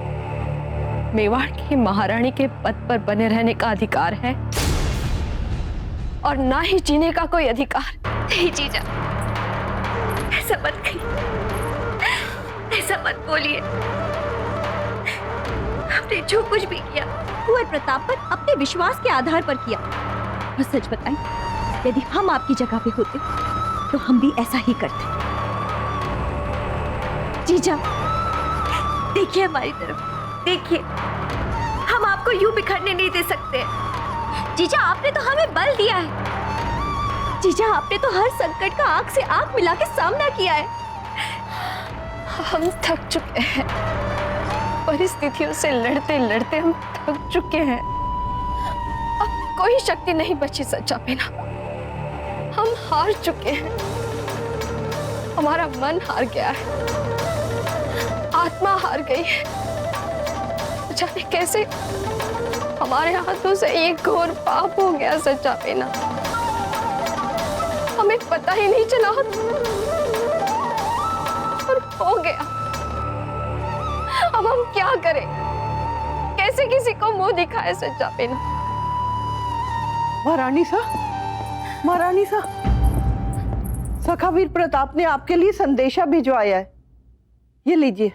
मेवाड़ की महारानी के पद पर बने रहने का अधिकार है और ना ही जीने का कोई अधिकार। नहीं जीजा, ऐसा मत कहिए, ऐसा मत बोलिए। हमने जो कुछ भी किया कुंवर प्रताप पर अपने विश्वास के आधार पर किया। और सच बताएं, यदि हम आपकी जगह पे होते तो हम भी ऐसा ही करते। जीजा, देखिए हमारी तरफ, देखिए, हम आपको यूं बिखरने नहीं दे सकते। जीजा, आपने तो हमें बल दिया है। जीजा, आपने तो हर संकट का आंख से आंख मिला के सामना किया है। हम थक चुके हैं, परिस्थितियों से लड़ते लड़ते हम थक चुके हैं। अब कोई शक्ति नहीं बची सच्चा बेना, हम हार चुके हैं। हमारा मन हार गया है, आत्मा हार गई है। जाने कैसे हमारे हाथों से एक घोर पाप हो गया सच्चा बेना, हमें पता ही नहीं चला और हो गया। अब हम क्या करें, कैसे किसी को मुंह दिखाए सच्चा बेना? महारानी सा, महारानी सा, सखा वीर प्रताप ने आपके लिए संदेशा भिजवाया है, ये लीजिए।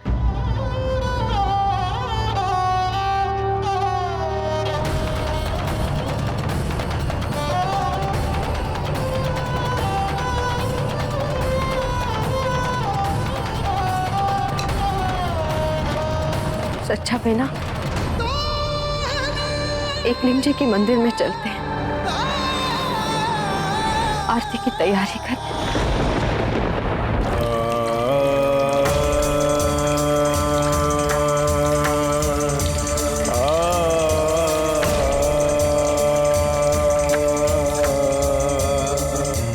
सच्चा बेना, एकलिंग जी के मंदिर में चलते हैं, आरती की तैयारी करते हैं।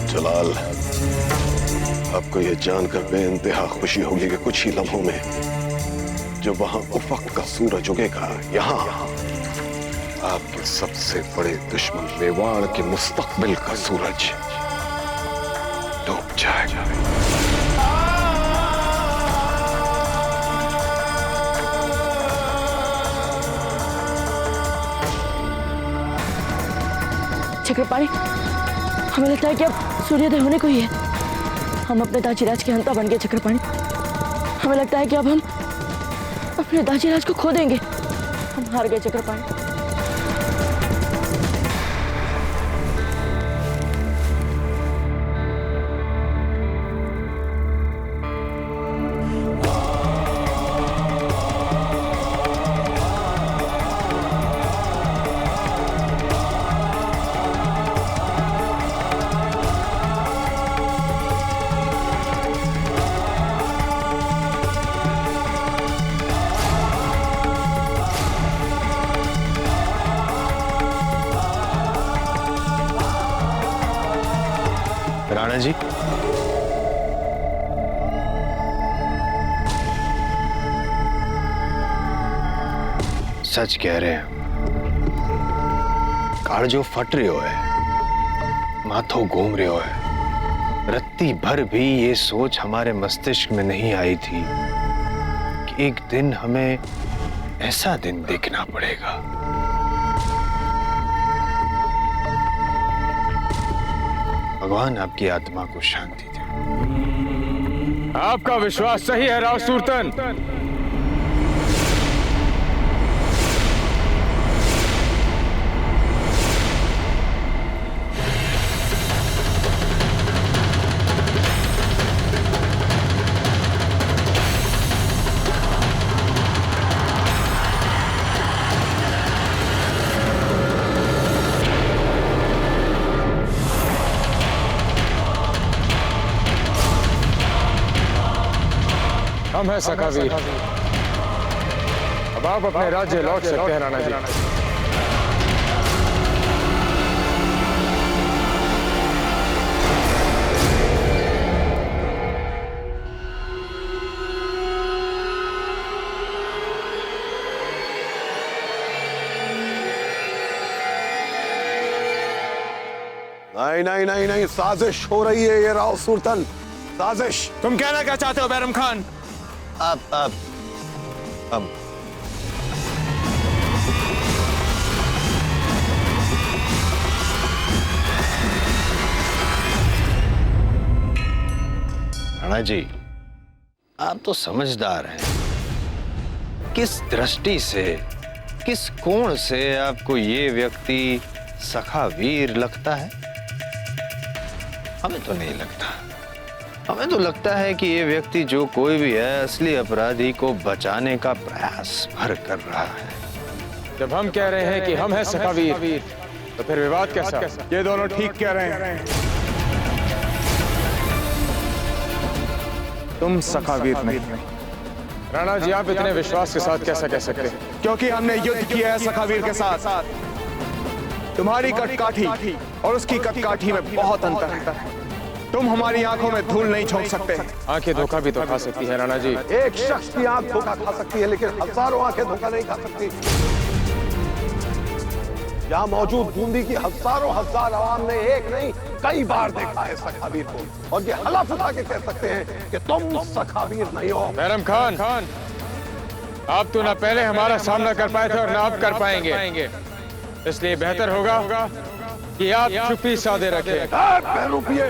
जलाल, आपको यह जानकर बेइंतहा खुशी होगी कि कुछ ही लम्हों में जो वहां उफक का सूरज उगेगा, यहाँ आपके सबसे बड़े दुश्मन मेवाड़ के मुस्तकबिल का सूरज डूब जाएगा। चक्रपाणी, हमें लगता है कि अब सूर्योदय होने को ही है। हम अपने दाजीराज के हंता बन गए चक्रपाणी। हमें लगता है कि अब हम अपने दाजीराज को खो देंगे। हम हार गए चक्रपाणी। राणा जी, सच कह रहे हैं, काल जो फट रहे हो है, माथो घूम रहे हो है, रत्ती भर भी ये सोच हमारे मस्तिष्क में नहीं आई थी कि एक दिन हमें ऐसा दिन देखना पड़ेगा। भगवान आपकी आत्मा को शांति दे। आपका विश्वास सही है राव सूरतन। हम है सखावीर। अब आप अपने राज्य लौट सकते हैं राणा जी। नहीं नहीं नहीं नहीं, साजिश हो रही है ये राव सूरतन, साजिश। तुम कहना क्या चाहते हो बैरम खान? अब राणा जी, आप तो समझदार हैं। किस दृष्टि से, किस कोण से आपको ये व्यक्ति सखावीर लगता है? हमें तो नहीं लगता। हमें तो लगता है कि ये व्यक्ति जो कोई भी है, असली अपराधी को बचाने का प्रयास भर कर रहा है। जब हम कह रहे हैं कि हम हैं सखावीर, तो फिर विवाद कैसा? ये दोनों ठीक कह रहे हैं। तुम सखावीर नहीं। राणा जी, आप इतने विश्वास के साथ कैसा कह सकते हैं? क्योंकि हमने युद्ध किया है सखावीर के साथ। तुम्हारी कटकाठी और उसकी कटकाठी में बहुत अंतर है। तुम हमारी आंखों में धूल नहीं झोंक सकते। आंखें धोखा भी तो खा सकती है राणा जी। एक शख्स की आंख धोखा खा सकती है, लेकिन हजारों आंखें धोखा नहीं खा सकती। यहाँ मौजूद बूंदी की हजारों हजार आवाम ने एक नहीं कई बार देखा है सखावीर को, और ये हलफ उठा के कह सकते हैं कि तुम सखावीर नहीं हो। बैरम खान, आप तो ना पहले हमारा सामना कर पाए थे और ना अब कर पाएंगे। इसलिए बेहतर होगा कि आप चुप्पी साधे रखें। रुकिए,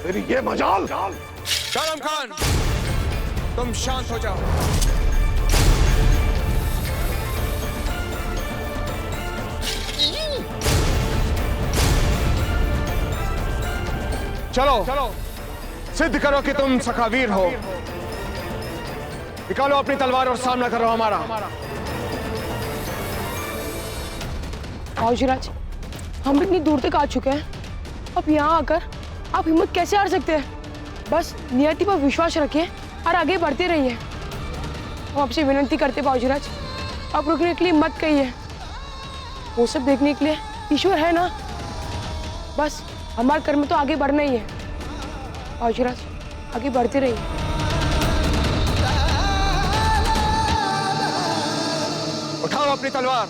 मेरी ये मजाल। बैरम खान, तुम शांत हो जाओ। चलो सिद्ध करो कि तुम सखावीर हो। निकालो अपनी तलवार और सामना करो हमारा। बाबूजीराज, हम इतनी दूर तक आ चुके हैं, अब यहाँ आकर आप हिम्मत कैसे हार सकते हैं? बस नियति पर विश्वास रखिए और आगे बढ़ते रहिए। हम आपसे विनती करते बाबूजीराज, आप रुकने के लिए मत कहिए। वो सब देखने के लिए ईश्वर है ना। बस हमारा कर्म तो आगे बढ़ना ही है। बाबूजीराज, आगे बढ़ते रहिए। उठाओ अपनी तलवार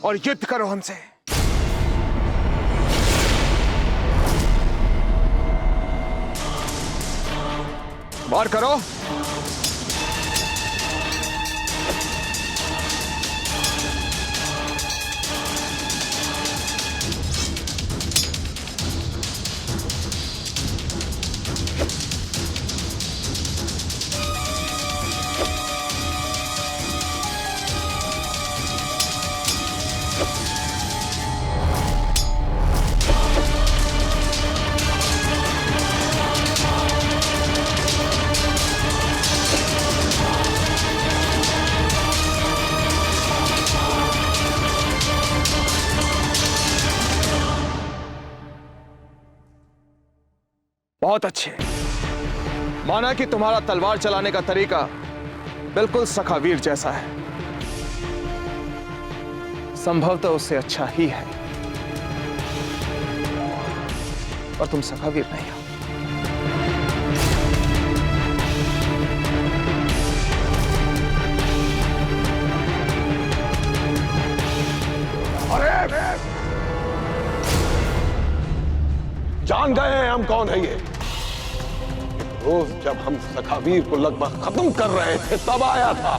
और युद्ध करो हमसे। वार करो। बहुत अच्छे। माना कि तुम्हारा तलवार चलाने का तरीका बिल्कुल सखावीर जैसा है, संभवतः उससे अच्छा ही है, और तुम सखावीर नहीं हो। जान गए हैं हम कौन है ये। रोज जब हम सखावीर को लगभग खत्म कर रहे थे तब आया था,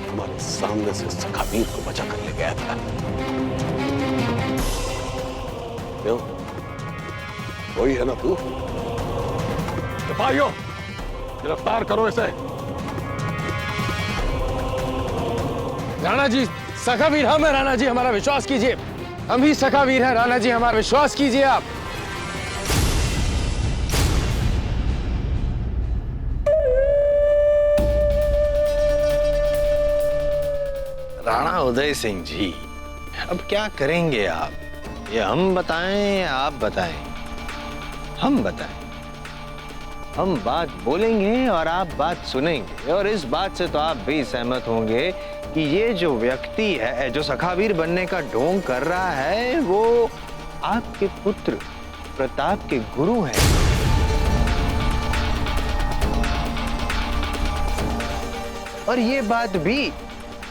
हमारे सामने से सखावीर को बचा कर ले गया था। क्यों, वही है ना तू? सिपाहियों, गिरफ्तार करो इसे। राणा जी, सखावीर हम है। राणा जी, हमारा विश्वास कीजिए, हम ही सखावीर हैं। राणा जी, हमारा विश्वास कीजिए आप। राणा उदय सिंह जी, अब क्या करेंगे आप? ये हम बताएं या आप बताएं? हम बताएं। हम बात बोलेंगे और आप बात सुनेंगे, और इस बात से तो आप भी सहमत होंगे कि ये जो व्यक्ति है, जो सखावीर बनने का ढोंग कर रहा है, वो आपके पुत्र प्रताप के गुरु हैं। और ये बात भी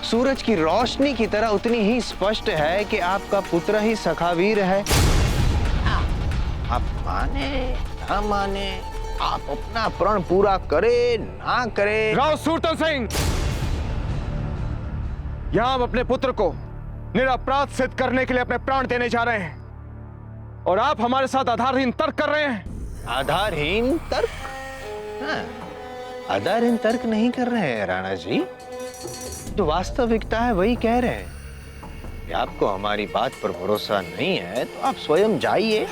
सूरज की रोशनी की तरह उतनी ही स्पष्ट है कि आपका पुत्र ही सखावीर है। आप माने ना माने, आप अपना प्रण पूरा करे ना करे। राव सूरतन सिंह, यहां हम अपने पुत्र को निरपराध सिद्ध करने के लिए अपने प्राण देने जा रहे हैं, और आप हमारे साथ आधारहीन तर्क कर रहे हैं। आधारहीन तर्क? हाँ, आधारहीन तर्क नहीं कर रहे हैं राणा जी। जो वास्तविकता है वही कह रहे हैं। कि आपको हमारी बात पर भरोसा नहीं है तो आप स्वयं जाइए,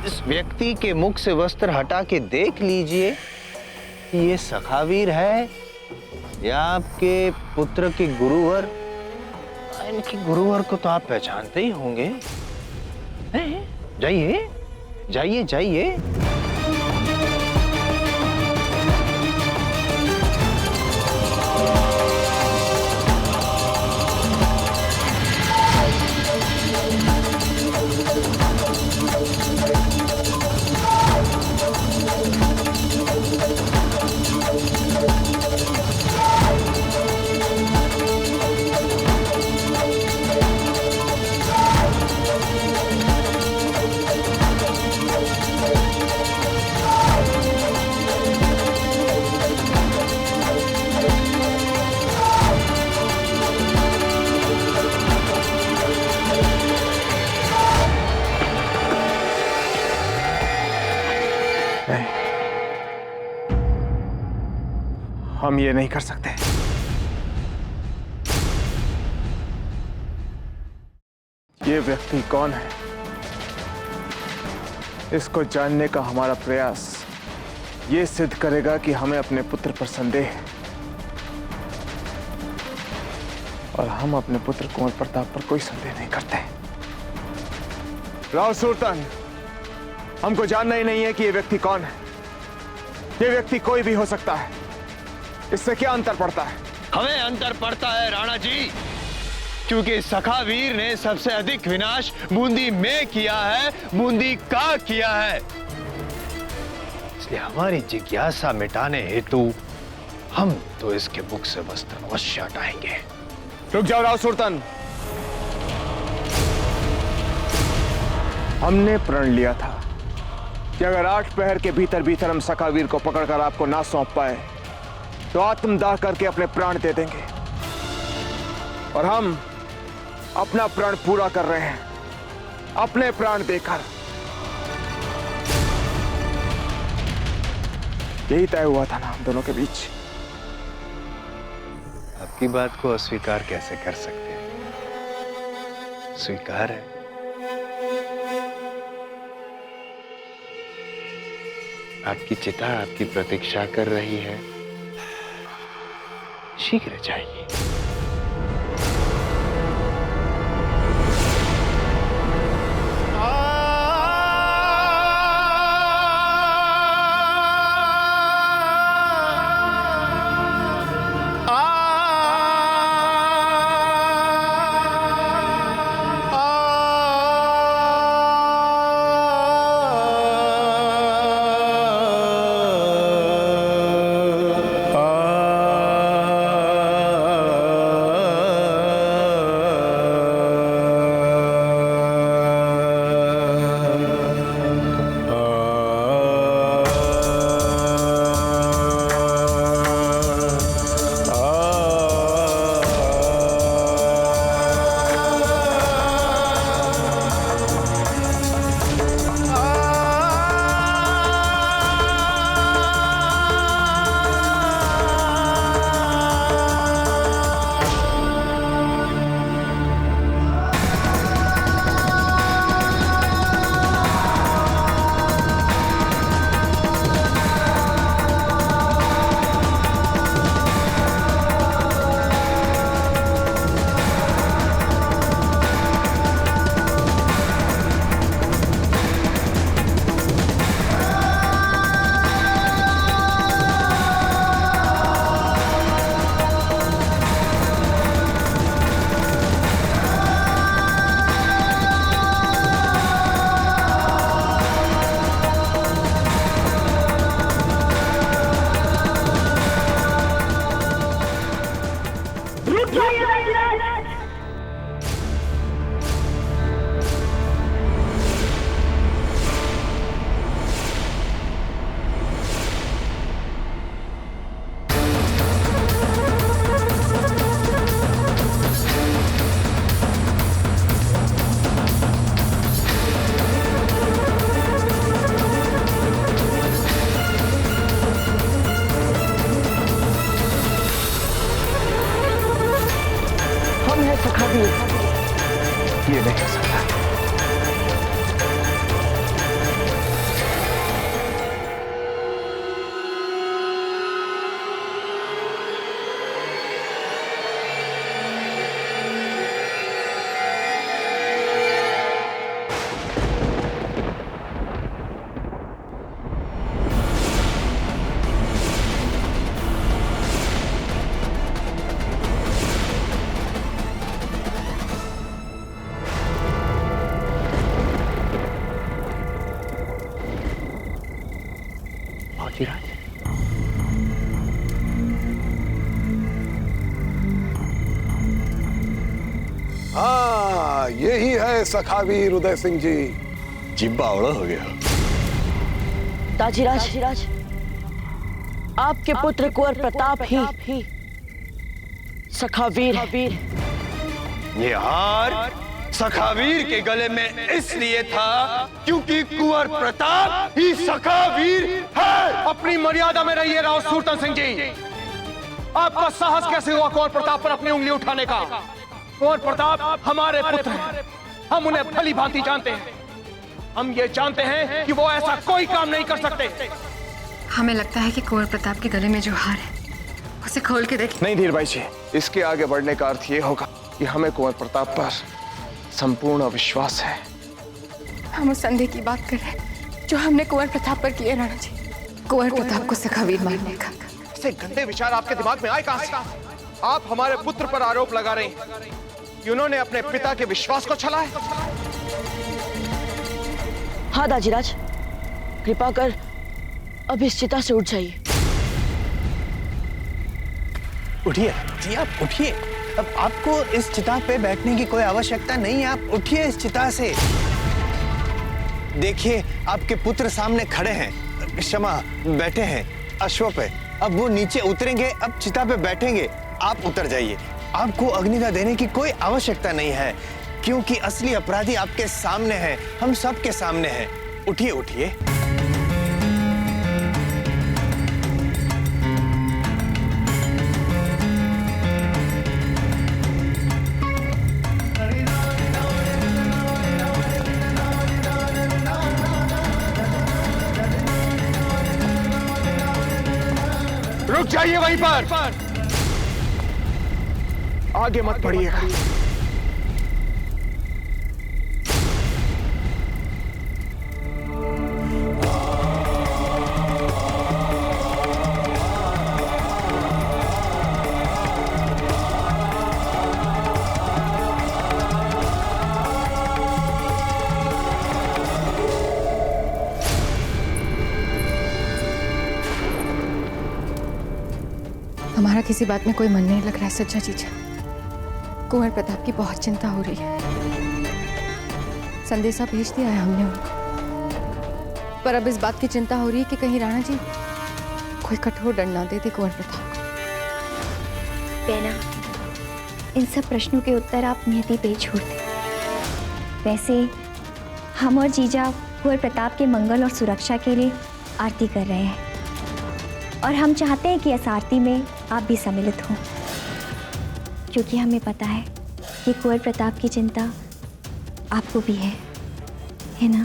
इस व्यक्ति के मुख से वस्त्र हटा के देख लीजिए कि ये सखावीर है या आपके पुत्र के गुरुवर। इनके गुरुवर को तो आप पहचानते ही होंगे। जाइए जाइए जाइए। हम ये नहीं कर सकते। ये व्यक्ति कौन है, इसको जानने का हमारा प्रयास ये सिद्ध करेगा कि हमें अपने पुत्र पर संदेह है, और हम अपने पुत्र कुंवर प्रताप पर कोई संदेह नहीं करते। राव सुल्तान, हमको जानना ही नहीं है कि ये व्यक्ति कौन है। ये व्यक्ति कोई भी हो सकता है, इससे क्या अंतर पड़ता है? हमें अंतर पड़ता है राणा जी, क्योंकि सखावीर ने सबसे अधिक विनाश बूंदी में किया है, बूंदी का किया है। इसलिए हमारी जिज्ञासा मिटाने हेतु हम तो इसके मुख से वस्त्र अवश्य हटाएंगे। रुक जाओ राव सुल्तान, हमने प्रण लिया था कि अगर 8 पहर के भीतर भीतर हम सखावीर को पकड़कर आपको ना सौंप पाए तो आत्मदाह करके अपने प्राण दे देंगे, और हम अपना प्राण पूरा कर रहे हैं, अपने प्राण देकर। यही तय हुआ था ना हम दोनों के बीच। आपकी बात को अस्वीकार कैसे कर सकते हैं? स्वीकार है। आपकी चिता आपकी प्रतीक्षा कर रही है, शीघ्र जाइए। दाजीराज। हाँ, यही है सखावीर उदय सिंह जी। जिब्बा उड़ा हो गया। दाजीराज, आपके पुत्र कुंवर प्रताप ही सखावीर है। ये हार सखावीर के गले में इसलिए था क्योंकि कुंवर प्रताप ही सखावीर है। अपनी मर्यादा में रहिए राव सूरतन सिंह जी। आपका साहस कैसे हुआ कुंवर प्रताप पर अपनी उंगली उठाने का? कुंवर प्रताप हमारे पुत्र हैं, हम उन्हें भली भांति जानते हैं। हम ये जानते हैं कि वो ऐसा कोई काम नहीं कर सकते। हमें लगता है कि कुंवर प्रताप के गले में जो हार है उसे खोल के देखें। नहीं धीर भाई जी, इसके आगे बढ़ने का अर्थ ये होगा कि हमें कुंवर प्रताप पर संपूर्ण विश्वास है। हम उस संदेह की बात कर रहे हैं जो हमने कुंवर प्रताप पर किए राणा जी। कुंवर प्रताप को सखावीर मानने का। ऐसे गंदे विचार आपके दिमाग में आए कहां से? आप हमारे पुत्र पर आरोप लगा रहे हैं कि उन्होंने अपने पिता के विश्वास को छला है। हाँ दाजीराज, कृपा कर अब इस चिता से उठ जाइए। उठिए जी, आप उठिए। अब आपको इस चिता पे बैठने की कोई आवश्यकता नहीं है। आप उठिए इस चिता से। देखिए, आपके पुत्र सामने खड़े हैं, क्षमा बैठे हैं अश्व पे। अब वो नीचे उतरेंगे, अब चिता पे बैठेंगे। आप उतर जाइए। आपको अग्निदा देने की कोई आवश्यकता नहीं है क्योंकि असली अपराधी आपके सामने है, हम सबके सामने है। उठिए उठिए। रुक जाइए वहीं पर, आगे मत बढ़िएगा। हमारा किसी बात में कोई मन नहीं लग रहा है सच्चा जीजा। कुंवर प्रताप की बहुत चिंता हो रही है। संदेशा भेज दिया है हमने उनको, पर अब इस बात की चिंता हो रही है कि कहीं राणा जी कोई कठोर दंड ना दे दे कुंवर प्रताप को। बेना, इन सब प्रश्नों के उत्तर आप नियति पे छोड़ दें। वैसे हम और जीजा कुंवर प्रताप के मंगल और सुरक्षा के लिए आरती कर रहे हैं और हम चाहते हैं कि इस आरती में आप भी सम्मिलित हों, क्योंकि हमें पता है कि कुंवर प्रताप की चिंता आपको भी है ना?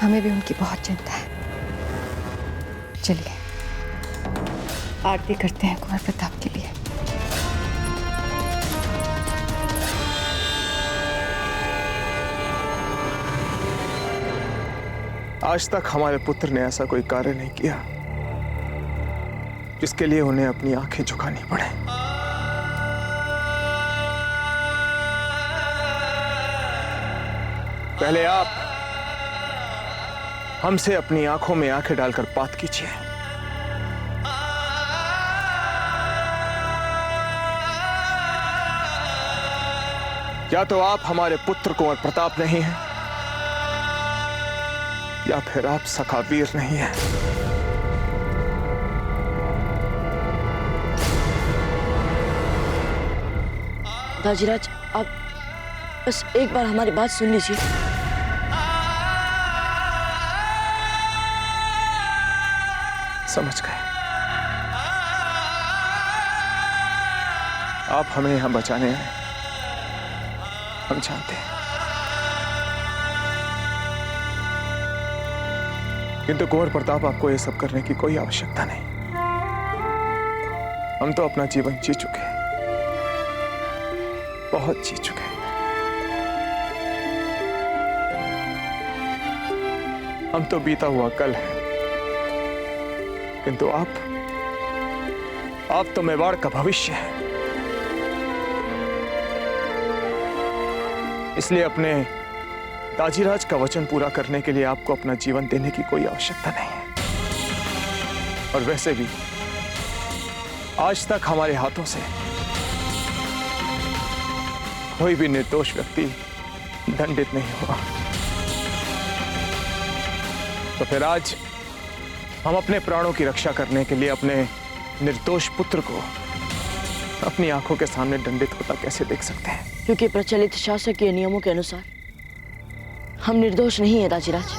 हमें भी उनकी बहुत चिंता है। चलिए आरती करते हैं कुंवर प्रताप के लिए। आज तक हमारे पुत्र ने ऐसा कोई कार्य नहीं किया जिसके लिए उन्हें अपनी आंखें झुकानी पड़े। पहले आप हमसे अपनी आंखों में आंखें डालकर बात कीजिए। या तो आप हमारे पुत्र कुंवर प्रताप नहीं हैं या फिर आप सखावीर नहीं हैं। दाजीराज, आप बस एक बार हमारी बात सुन लीजिए। समझ गए। आप हमें यहां बचाने आए, हम जानते हैं, किंतु कुंवर प्रताप आपको ये सब करने की कोई आवश्यकता नहीं। हम तो अपना जीवन जी चुके हैं, बहुत जी चुके हैं। हम तो बीता हुआ कल है, किंतु आप तो मेवाड़ का भविष्य है। इसलिए अपने दाजीराज का वचन पूरा करने के लिए आपको अपना जीवन देने की कोई आवश्यकता नहीं है। और वैसे भी आज तक हमारे हाथों से कोई भी निर्दोष व्यक्ति दंडित नहीं हुआ। तो फिर आज हम अपने प्राणों की रक्षा करने के लिए अपने निर्दोष पुत्र को अपनी आंखों के सामने दंडित होता कैसे देख सकते हैं? क्योंकि प्रचलित शासकीय नियमों के अनुसार हम निर्दोष नहीं है दाजीराज।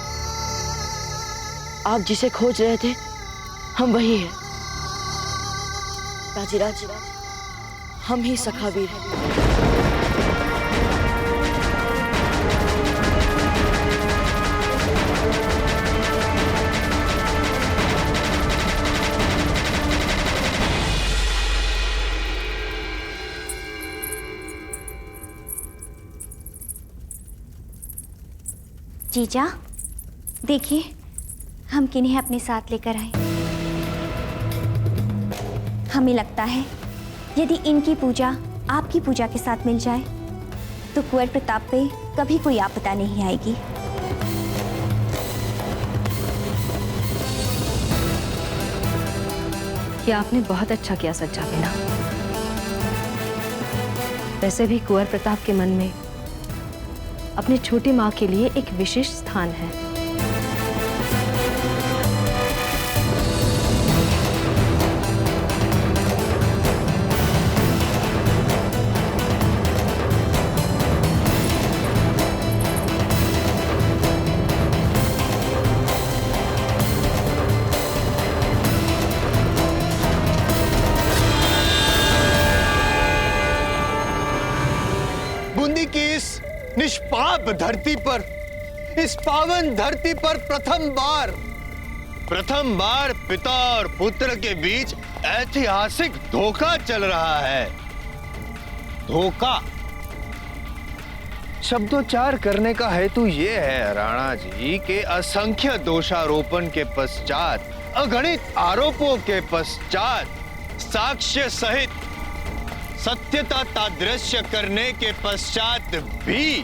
आप जिसे खोज रहे थे हम वही हैं। दाजीराज, हम ही सखावीर हैं। जीजा, देखिए हम किन्हें अपने साथ लेकर आए। हमें लगता है यदि इनकी पूजा आपकी पूजा के साथ मिल जाए तो कुंवर प्रताप पे कभी कोई आपदा नहीं आएगी। ये आपने बहुत अच्छा किया सज्जा बिना। वैसे भी कुंवर प्रताप के मन में अपनी छोटी माँ के लिए एक विशेष स्थान है। बूंदी की इस निष्पाप धरती पर, इस पावन धरती पर प्रथम बार पिता और पुत्र के बीच ऐतिहासिक धोखा चल रहा है। धोखा शब्दोच्चार करने का हेतु यह है राणा जी के असंख्य दोषारोपण के पश्चात, अगणित आरोपों के पश्चात, साक्ष्य सहित सत्यता तादृश्य करने के पश्चात भी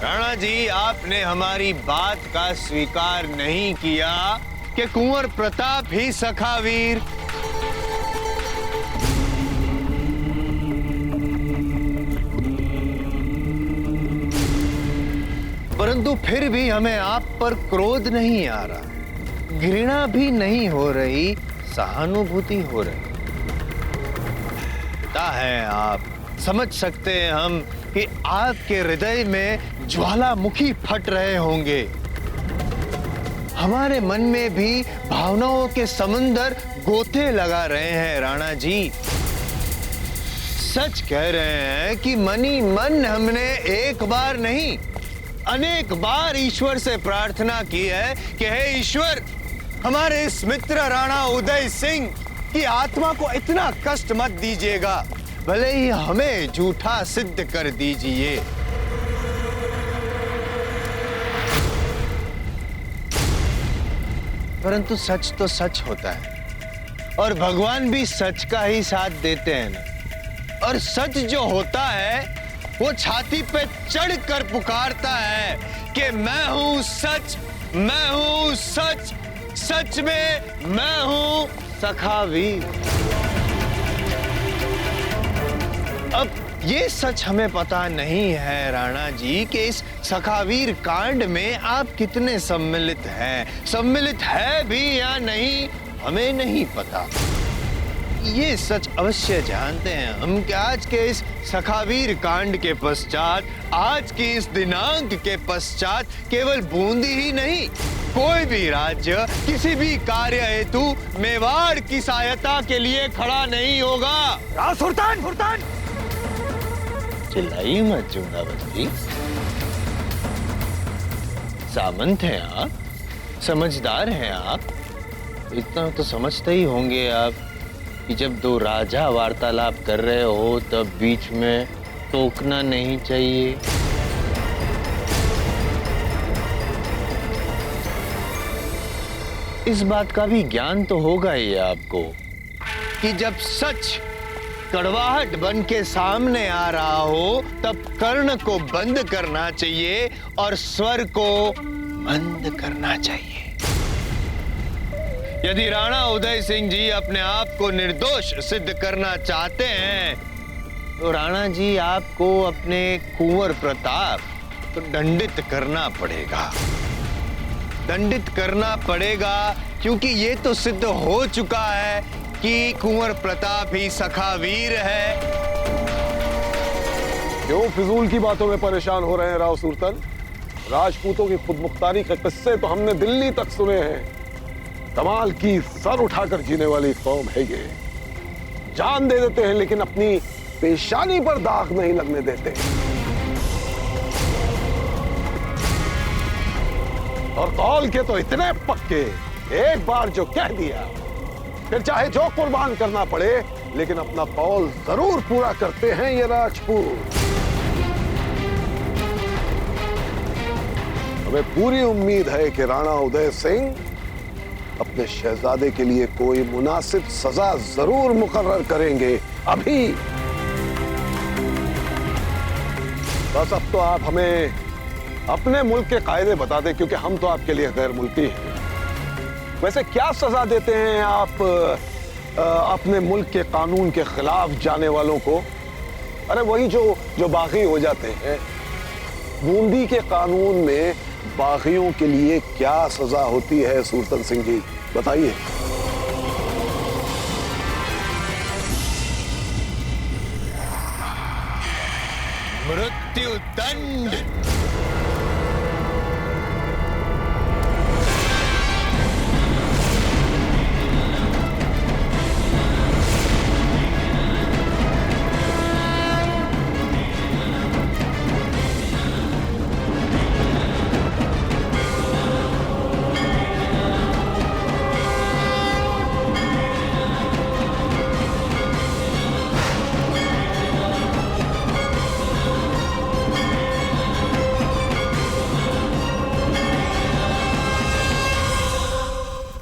राणा जी आपने हमारी बात का स्वीकार नहीं किया कि कुंवर प्रताप ही सखावीर। परंतु फिर भी हमें आप पर क्रोध नहीं आ रहा, घृणा भी नहीं हो रही, सहानुभूति हो रही है। आप समझ सकते हैं हम कि आपके हृदय में ज्वालामुखी फट रहे होंगे। हमारे मन में भी भावनाओं के समंदर गोते लगा रहे हैं राणा जी। सच कह रहे हैं कि मनी मन हमने एक बार नहीं अनेक बार ईश्वर से प्रार्थना की है कि हे ईश्वर, हमारे इस मित्र राणा उदय सिंह की आत्मा को इतना कष्ट मत दीजिएगा, भले ही हमें झूठा सिद्ध कर दीजिए। परंतु सच तो सच होता है और भगवान भी सच का ही साथ देते हैं ना। और सच जो होता है वो छाती पे चढ़कर पुकारता है कि मैं हूं सच, मैं हूं सच, सच में मैं हूं सखावीर। अब ये सच हमें पता नहीं है राणा जी कि इस सखावीर कांड में आप कितने सम्मिलित हैं। सम्मिलित है भी या नहीं हमें नहीं पता। ये सच अवश्य जानते हैं हम कि आज के इस सखावीर कांड के पश्चात, आज की इस दिनांक के पश्चात केवल बूंदी ही नहीं, कोई भी राज्य किसी भी कार्य हेतु मेवाड़ की सहायता के लिए खड़ा नहीं होगा। सुल्तान, सुल्तान! चिल्लाइए मत चुंडावती। सामंत हैं आप, समझदार हैं आप, इतना तो समझते ही होंगे आप कि जब दो राजा वार्तालाप कर रहे हो तब बीच में टोकना नहीं चाहिए। इस बात का भी ज्ञान तो होगा ही आपको कि जब सच कड़वाहट बन के सामने आ रहा हो तब कर्ण को बंद करना चाहिए और स्वर को बंद करना चाहिए। यदि राणा उदय सिंह जी अपने आप को निर्दोष सिद्ध करना चाहते हैं तो राणा जी आपको अपने कुंवर प्रताप तो दंडित करना पड़ेगा। दंडित करना पड़ेगा क्योंकि ये तो सिद्ध हो चुका है कि कुंवर प्रताप ही सखा वीर है। क्यों फिजूल की बातों में परेशान हो रहे हैं राव सुरतन? राजपूतों की खुदमुख्तारी के किस्से तो हमने दिल्ली तक सुने हैं। कमाल की सर उठाकर जीने वाली कौम है ये। जान दे देते हैं लेकिन अपनी पेशानी पर दाग नहीं लगने देते। और कौल के तो इतने पक्के, एक बार जो कह दिया फिर चाहे जो कुर्बान करना पड़े लेकिन अपना कौल जरूर पूरा करते हैं ये राजपूत। हमें पूरी उम्मीद है कि राणा उदय सिंह अपने शहजादे के लिए कोई मुनासिब सजा जरूर मुकर्रर करेंगे। अभी बस अब तो आप हमें अपने मुल्क के कायदे बता दें क्योंकि हम तो आपके लिए गैर मुल्की हैं। वैसे क्या सजा देते हैं आप अपने मुल्क के कानून के खिलाफ जाने वालों को? अरे वही जो बागी हो जाते हैं। बूंदी के कानून में बागियों के लिए क्या सजा होती है सुरतन सिंह जी, बताइए। मृत्यु दंड।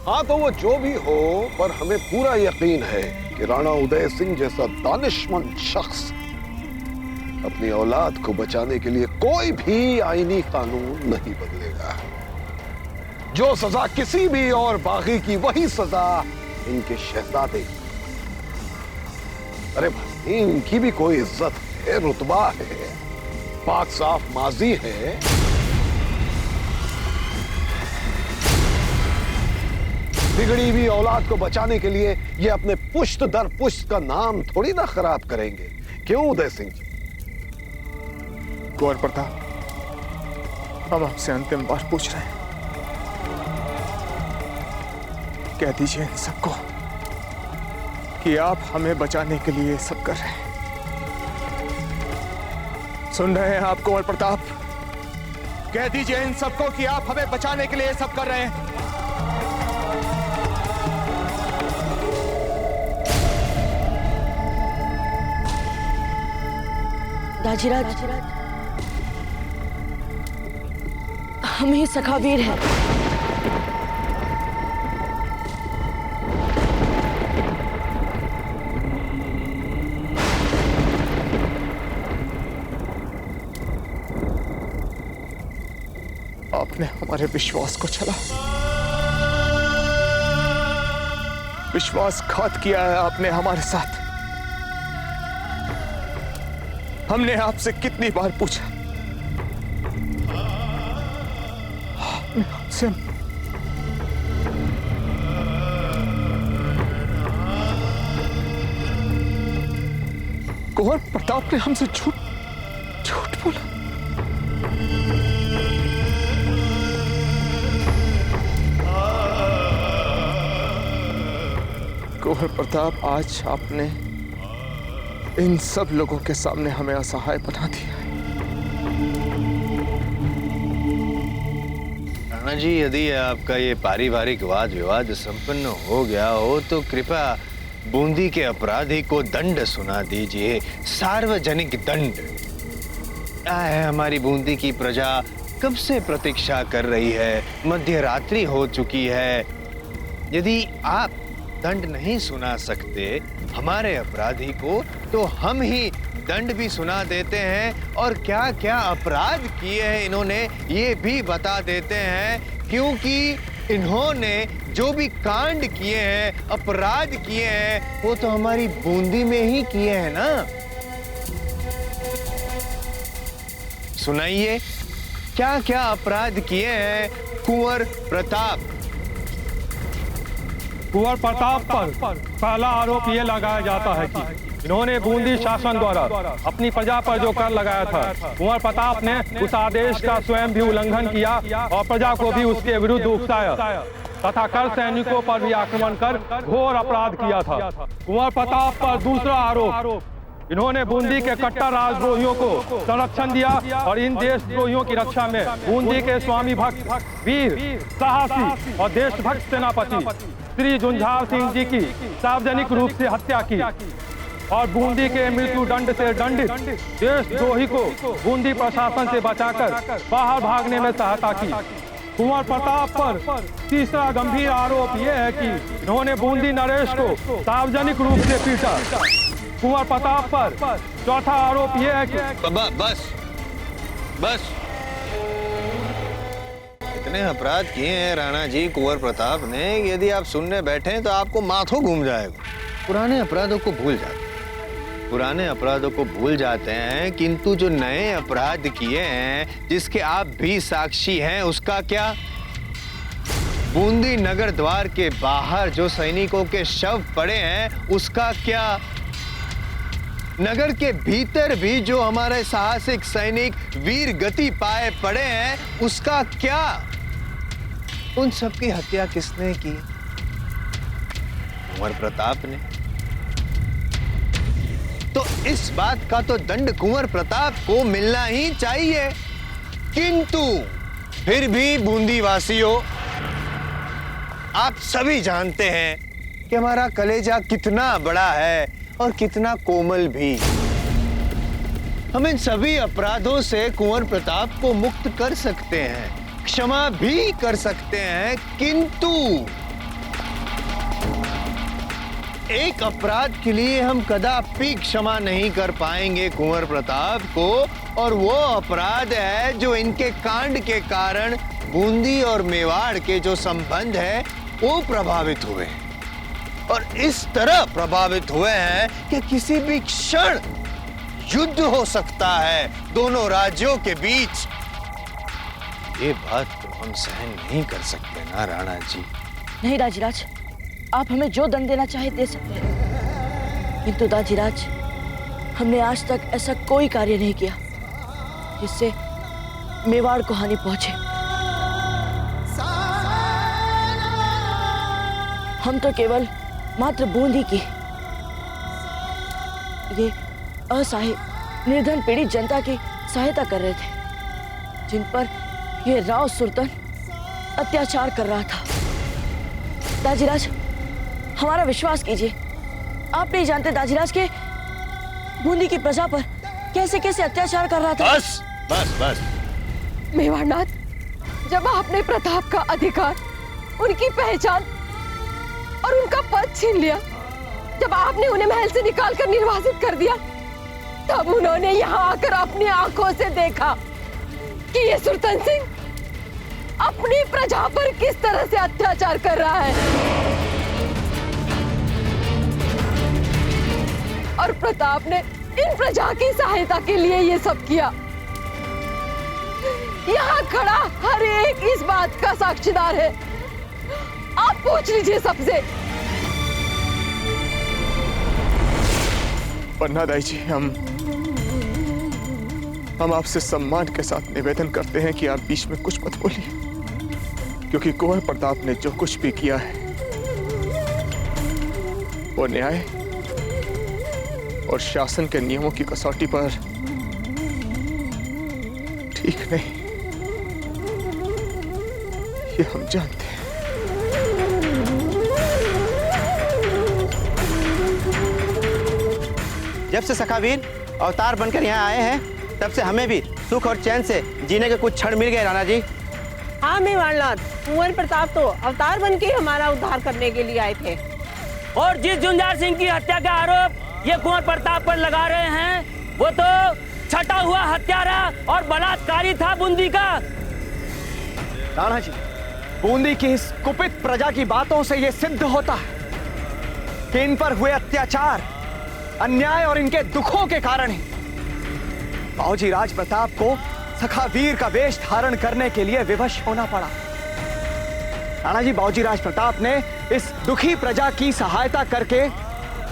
हाँ तो वो जो भी हो, पर हमें पूरा यकीन है कि राणा उदय सिंह जैसा दानिशमंद शख्स अपनी औलाद को बचाने के लिए कोई भी आईनी कानून नहीं बदलेगा। जो सजा किसी भी और बागी की वही सजा इनके शहजादे। अरे भाई इनकी भी कोई इज्जत है, रुतबा है, पाक साफ माजी है। बिगड़ी हुई औलाद को बचाने के लिए ये अपने पुश्त दर पुश्त का नाम थोड़ी ना खराब करेंगे। क्यों उदय सिंह जी? कुंवर प्रताप, हम आपसे अंतिम बार पूछ रहे हैं, कह दीजिए इन सबको कि आप हमें बचाने के लिए सब कर रहे हैं। सुन रहे हैं आप कुंवर प्रताप? कह दीजिए इन सबको कि आप हमें बचाने के लिए सब कर रहे हैं। दाजीराज, हम ही सखावीर हैं। आपने हमारे विश्वास को छला, विश्वासघात किया है आपने हमारे साथ। हमने आपसे कितनी बार पूछा, आपने हमसे कुंवर प्रताप ने हमसे झूठ बोला। कुंवर प्रताप, आज आपने इन सब लोगों के सामने हमें असहाय बना दिया है। राणा जी, यदि आपका ये पारिवारिक वाद विवाद संपन्न हो गया हो तो कृपया बूंदी के अपराधी को दंड सुना दीजिए, सार्वजनिक दंड। क्या है, हमारी बूंदी की प्रजा कब से प्रतीक्षा कर रही है, मध्य रात्रि हो चुकी है। यदि आप दंड नहीं सुना सकते हमारे अपराधी को, तो हम ही दंड भी सुना देते हैं और क्या क्या अपराध किए हैं इन्होंने ये भी बता देते हैं, क्योंकि इन्होंने जो भी कांड किए हैं, अपराध किए हैं, वो तो हमारी बूंदी में ही किए हैं ना। सुनाइए क्या क्या अपराध किए हैं कुंवर प्रताप। कुंवर प्रताप पर पहला आरोप ये लगाया जाता है कि इन्होंने बूंदी शासन द्वारा अपनी प्रजा पर जो कर लगाया था, कुंवर प्रताप ने उस आदेश का स्वयं भी उल्लंघन किया और प्रजा को भी उसके विरुद्ध उकसाया तथा कर सैनिकों पर भी आक्रमण कर घोर अपराध किया था। कुंवर प्रताप पर दूसरा आरोप, इन्होंने बूंदी के कट्टर राजद्रोहियों को संरक्षण दिया और इन देशद्रोहियों की रक्षा में बूंदी के स्वामी भक्त, वीर, साहसी और देशभक्त सेनापति श्री झुंझार सिंह जी की सार्वजनिक रूप से हत्या की और बूंदी के मृत्यु दंड से दंडित देशद्रोही को बूंदी प्रशासन से बचाकर बाहर भागने में सहायता की। कुंवर प्रताप पर तीसरा गंभीर आरोप यह है कि इन्होंने बूंदी नरेश को सार्वजनिक रूप से पीटा। कुंवर प्रताप पर चौथा आरोप यह है कि बस इतने अपराध किए हैं राणा जी कुंवर प्रताप ने, यदि आप सुनने बैठे तो आपको माथों घूम जाएगा। पुराने अपराधों को भूल जाते हैं, किंतु जो नए अपराध किए हैं जिसके आप भी साक्षी हैं, उसका क्या? बूंदी नगर द्वार के बाहर जो सैनिकों के शव पड़े हैं उसका क्या? नगर के भीतर भी जो हमारे साहसिक सैनिक वीर गति पाए पड़े हैं उसका क्या? उन सब की हत्या किसने की? कुंवर प्रताप ने। तो इस बात का तो दंड कुंवर प्रताप को मिलना ही चाहिए, किंतु फिर भी बूंदी वासियों, आप सभी जानते हैं कि हमारा कलेजा कितना बड़ा है और कितना कोमल भी। हम इन सभी अपराधों से कुंवर प्रताप को मुक्त कर सकते हैं, क्षमा भी कर सकते हैं, किंतु एक अपराध के लिए हम कदापि क्षमा नहीं कर पाएंगे कुंवर प्रताप को, और वो अपराध है जो इनके कांड के कारण बूंदी और मेवाड़ के जो संबंध है वो प्रभावित हुए और इस तरह प्रभावित हुए हैं कि किसी भी क्षण युद्ध हो सकता है दोनों राज्यों के बीच। ये बात तो हम सहन नहीं कर सकते ना राणा जी। नहीं दाजीराज, आप हमें जो दंड देना चाहे दे सकते हैं, किंतु दाजीराज हमने आज तक ऐसा कोई कार्य नहीं किया जिससे मेवाड़ को हानि पहुंचे। हम तो केवल मात्र बूंदी की ये असहाय निर्धन पीड़ित जनता की सहायता कर रहे थे जिन पर ये राव सुल्तान अत्याचार कर रहा था। दाजीराज हमारा विश्वास कीजिए, आप नहीं जानते दाजीराज के बूंदी की प्रजा पर कैसे कैसे अत्याचार कर रहा था। बस बस बस मेवाड़नाथ, जब आपने प्रताप का अधिकार, उनकी पहचान और उनका पद छीन लिया, जब आपने उन्हें महल से निकालकर निर्वासित कर दिया, तब उन्होंने यहाँ आकर अपनी आंखों से देखा कि ये सुल्तान सिंह अपनी प्रजा पर किस तरह से अत्याचार कर रहा है। और प्रताप ने इन प्रजा की सहायता के लिए ये सब किया। यहाँ खड़ा हर एक इस बात का साक्षीदार है। आप पूछ लीजिए सबसे। पन्नादाई जी, हम आपसे सम्मान के साथ निवेदन करते हैं कि आप बीच में कुछ मत बोलिए, क्योंकि कुंवर प्रताप ने जो कुछ भी किया है वो न्याय और शासन के नियमों की कसौटी पर ठीक नहीं, ये हम जानते हैं। जब से सखावीर अवतार बनकर यहाँ आए हैं, तब से हमें भी सुख और चैन से जीने के कुछ क्षण मिल गए राणा जी। हाँ मेवाड़नाथ, कुंवर प्रताप तो अवतार बन के हमारा उद्धार करने के लिए आए थे। और जिस झुंझार सिंह की हत्या का आरोप ये कुंवर प्रताप पर लगा रहे हैं वो तो छटा हुआ हत्यारा और बलात्कारी था बूंदी का। राणा जी, बूंदी की इस कुपित प्रजा की बातों से यह सिद्ध होता है कि इन पर हुए अत्याचार, अन्याय और इनके दुखों के कारण ही बाबूजी राज प्रताप को सखा वीर का वेश धारण करने के लिए विवश होना पड़ा। राणा जी, बाबूजी राज प्रताप ने इस दुखी प्रजा की सहायता करके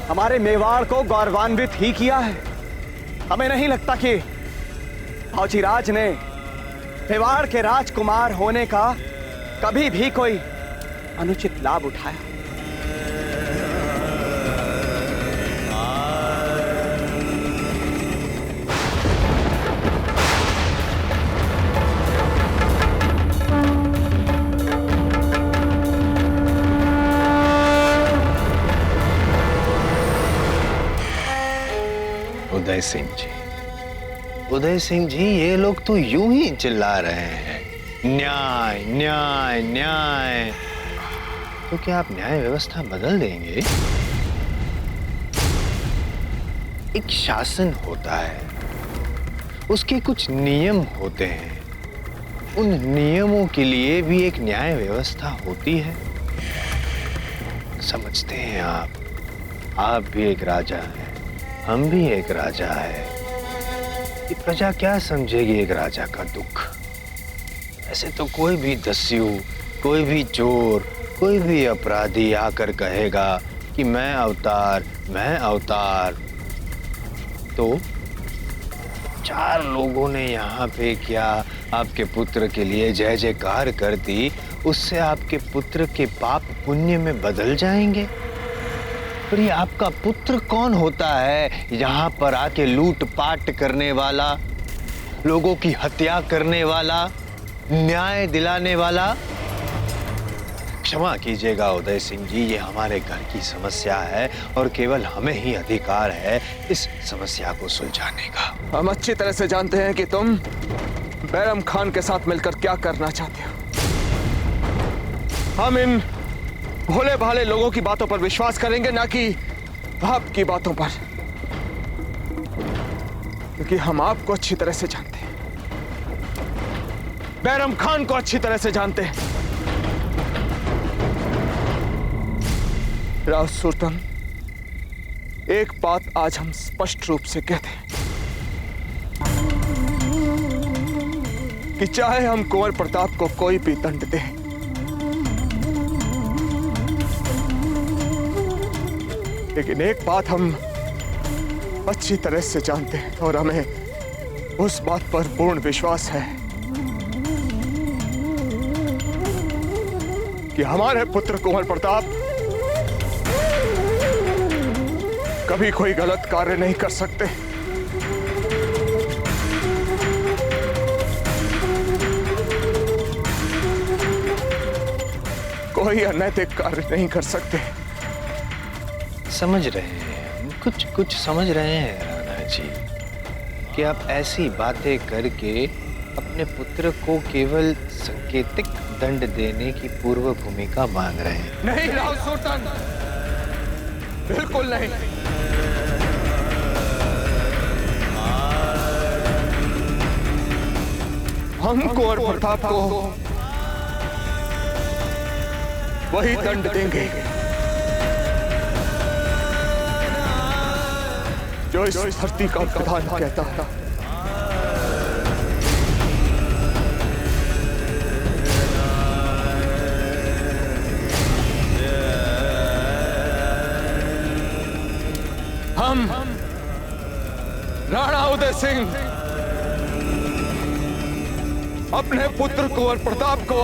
हमारे मेवाड़ को गौरवान्वित ही किया है। हमें नहीं लगता कि बाबूजी राज ने मेवाड़ के राजकुमार होने का कभी भी कोई अनुचित लाभ उठाया। उदय सिंह जी, उदय सिंह जी, ये लोग तो यूं ही चिल्ला रहे हैं न्याय न्याय न्याय। तो क्या आप न्याय व्यवस्था बदल देंगे? एक शासन होता है, उसके कुछ नियम होते हैं, उन नियमों के लिए भी एक न्याय व्यवस्था होती है। समझते हैं आप भी एक राजा हैं, हम भी एक राजा है। ये प्रजा क्या समझेगी एक राजा का दुख? ऐसे तो कोई भी दस्यु, कोई भी चोर, कोई भी अपराधी आकर कहेगा कि मैं अवतार, मैं अवतार। तो 4 लोगों ने यहाँ पे क्या आपके पुत्र के लिए जय जयकार कर दी, उससे आपके पुत्र के पाप पुण्य में बदल जाएंगे? पर ये आपका पुत्र कौन होता है यहाँ पर आके लूटपाट करने वाला, लोगों की हत्या करने वाला, न्याय दिलाने वाला? क्षमा कीजिएगा उदय सिंह जी, ये हमारे घर की समस्या है और केवल हमें ही अधिकार है इस समस्या को सुलझाने का। हम अच्छी तरह से जानते हैं कि तुम बैरम खान के साथ मिलकर क्या करना चाहते हो। हम इन भोले भाले लोगों की बातों पर विश्वास करेंगे, ना कि आपकी बातों पर, क्योंकि हम आपको अच्छी तरह से जानते हैं, बैरम खान को अच्छी तरह से जानते हैं। राव सुल्तान, एक बात आज हम स्पष्ट रूप से कहते हैं कि चाहे हम कुंवर प्रताप को कोई भी दंड दें, लेकिन एक बात हम अच्छी तरह से जानते हैं और हमें उस बात पर पूर्ण विश्वास है कि हमारे पुत्र कुंवर प्रताप कभी कोई गलत कार्य नहीं कर सकते, कोई अनैतिक कार्य नहीं कर सकते। समझ रहे हैं, कुछ समझ रहे हैं राणा जी कि आप ऐसी बातें करके अपने पुत्र को केवल सांकेतिक दंड देने की पूर्व भूमिका मान रहे हैं। नहीं राव सुल्तान, बिल्कुल नहीं। हम कुंवर प्रताप को वही दंड देंगे जो इस धरती का प्रधान कहता है। हम राणा उदय सिंह अपने पुत्र कुंवर प्रताप को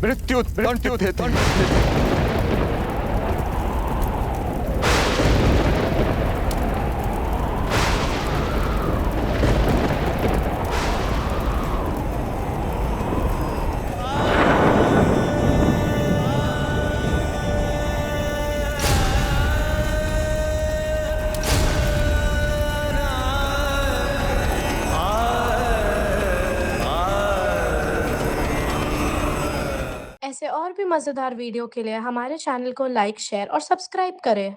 मृत्यु दंड देते हैं। ऐसे और भी मज़ेदार वीडियो के लिए हमारे चैनल को लाइक, शेयर और सब्सक्राइब करें।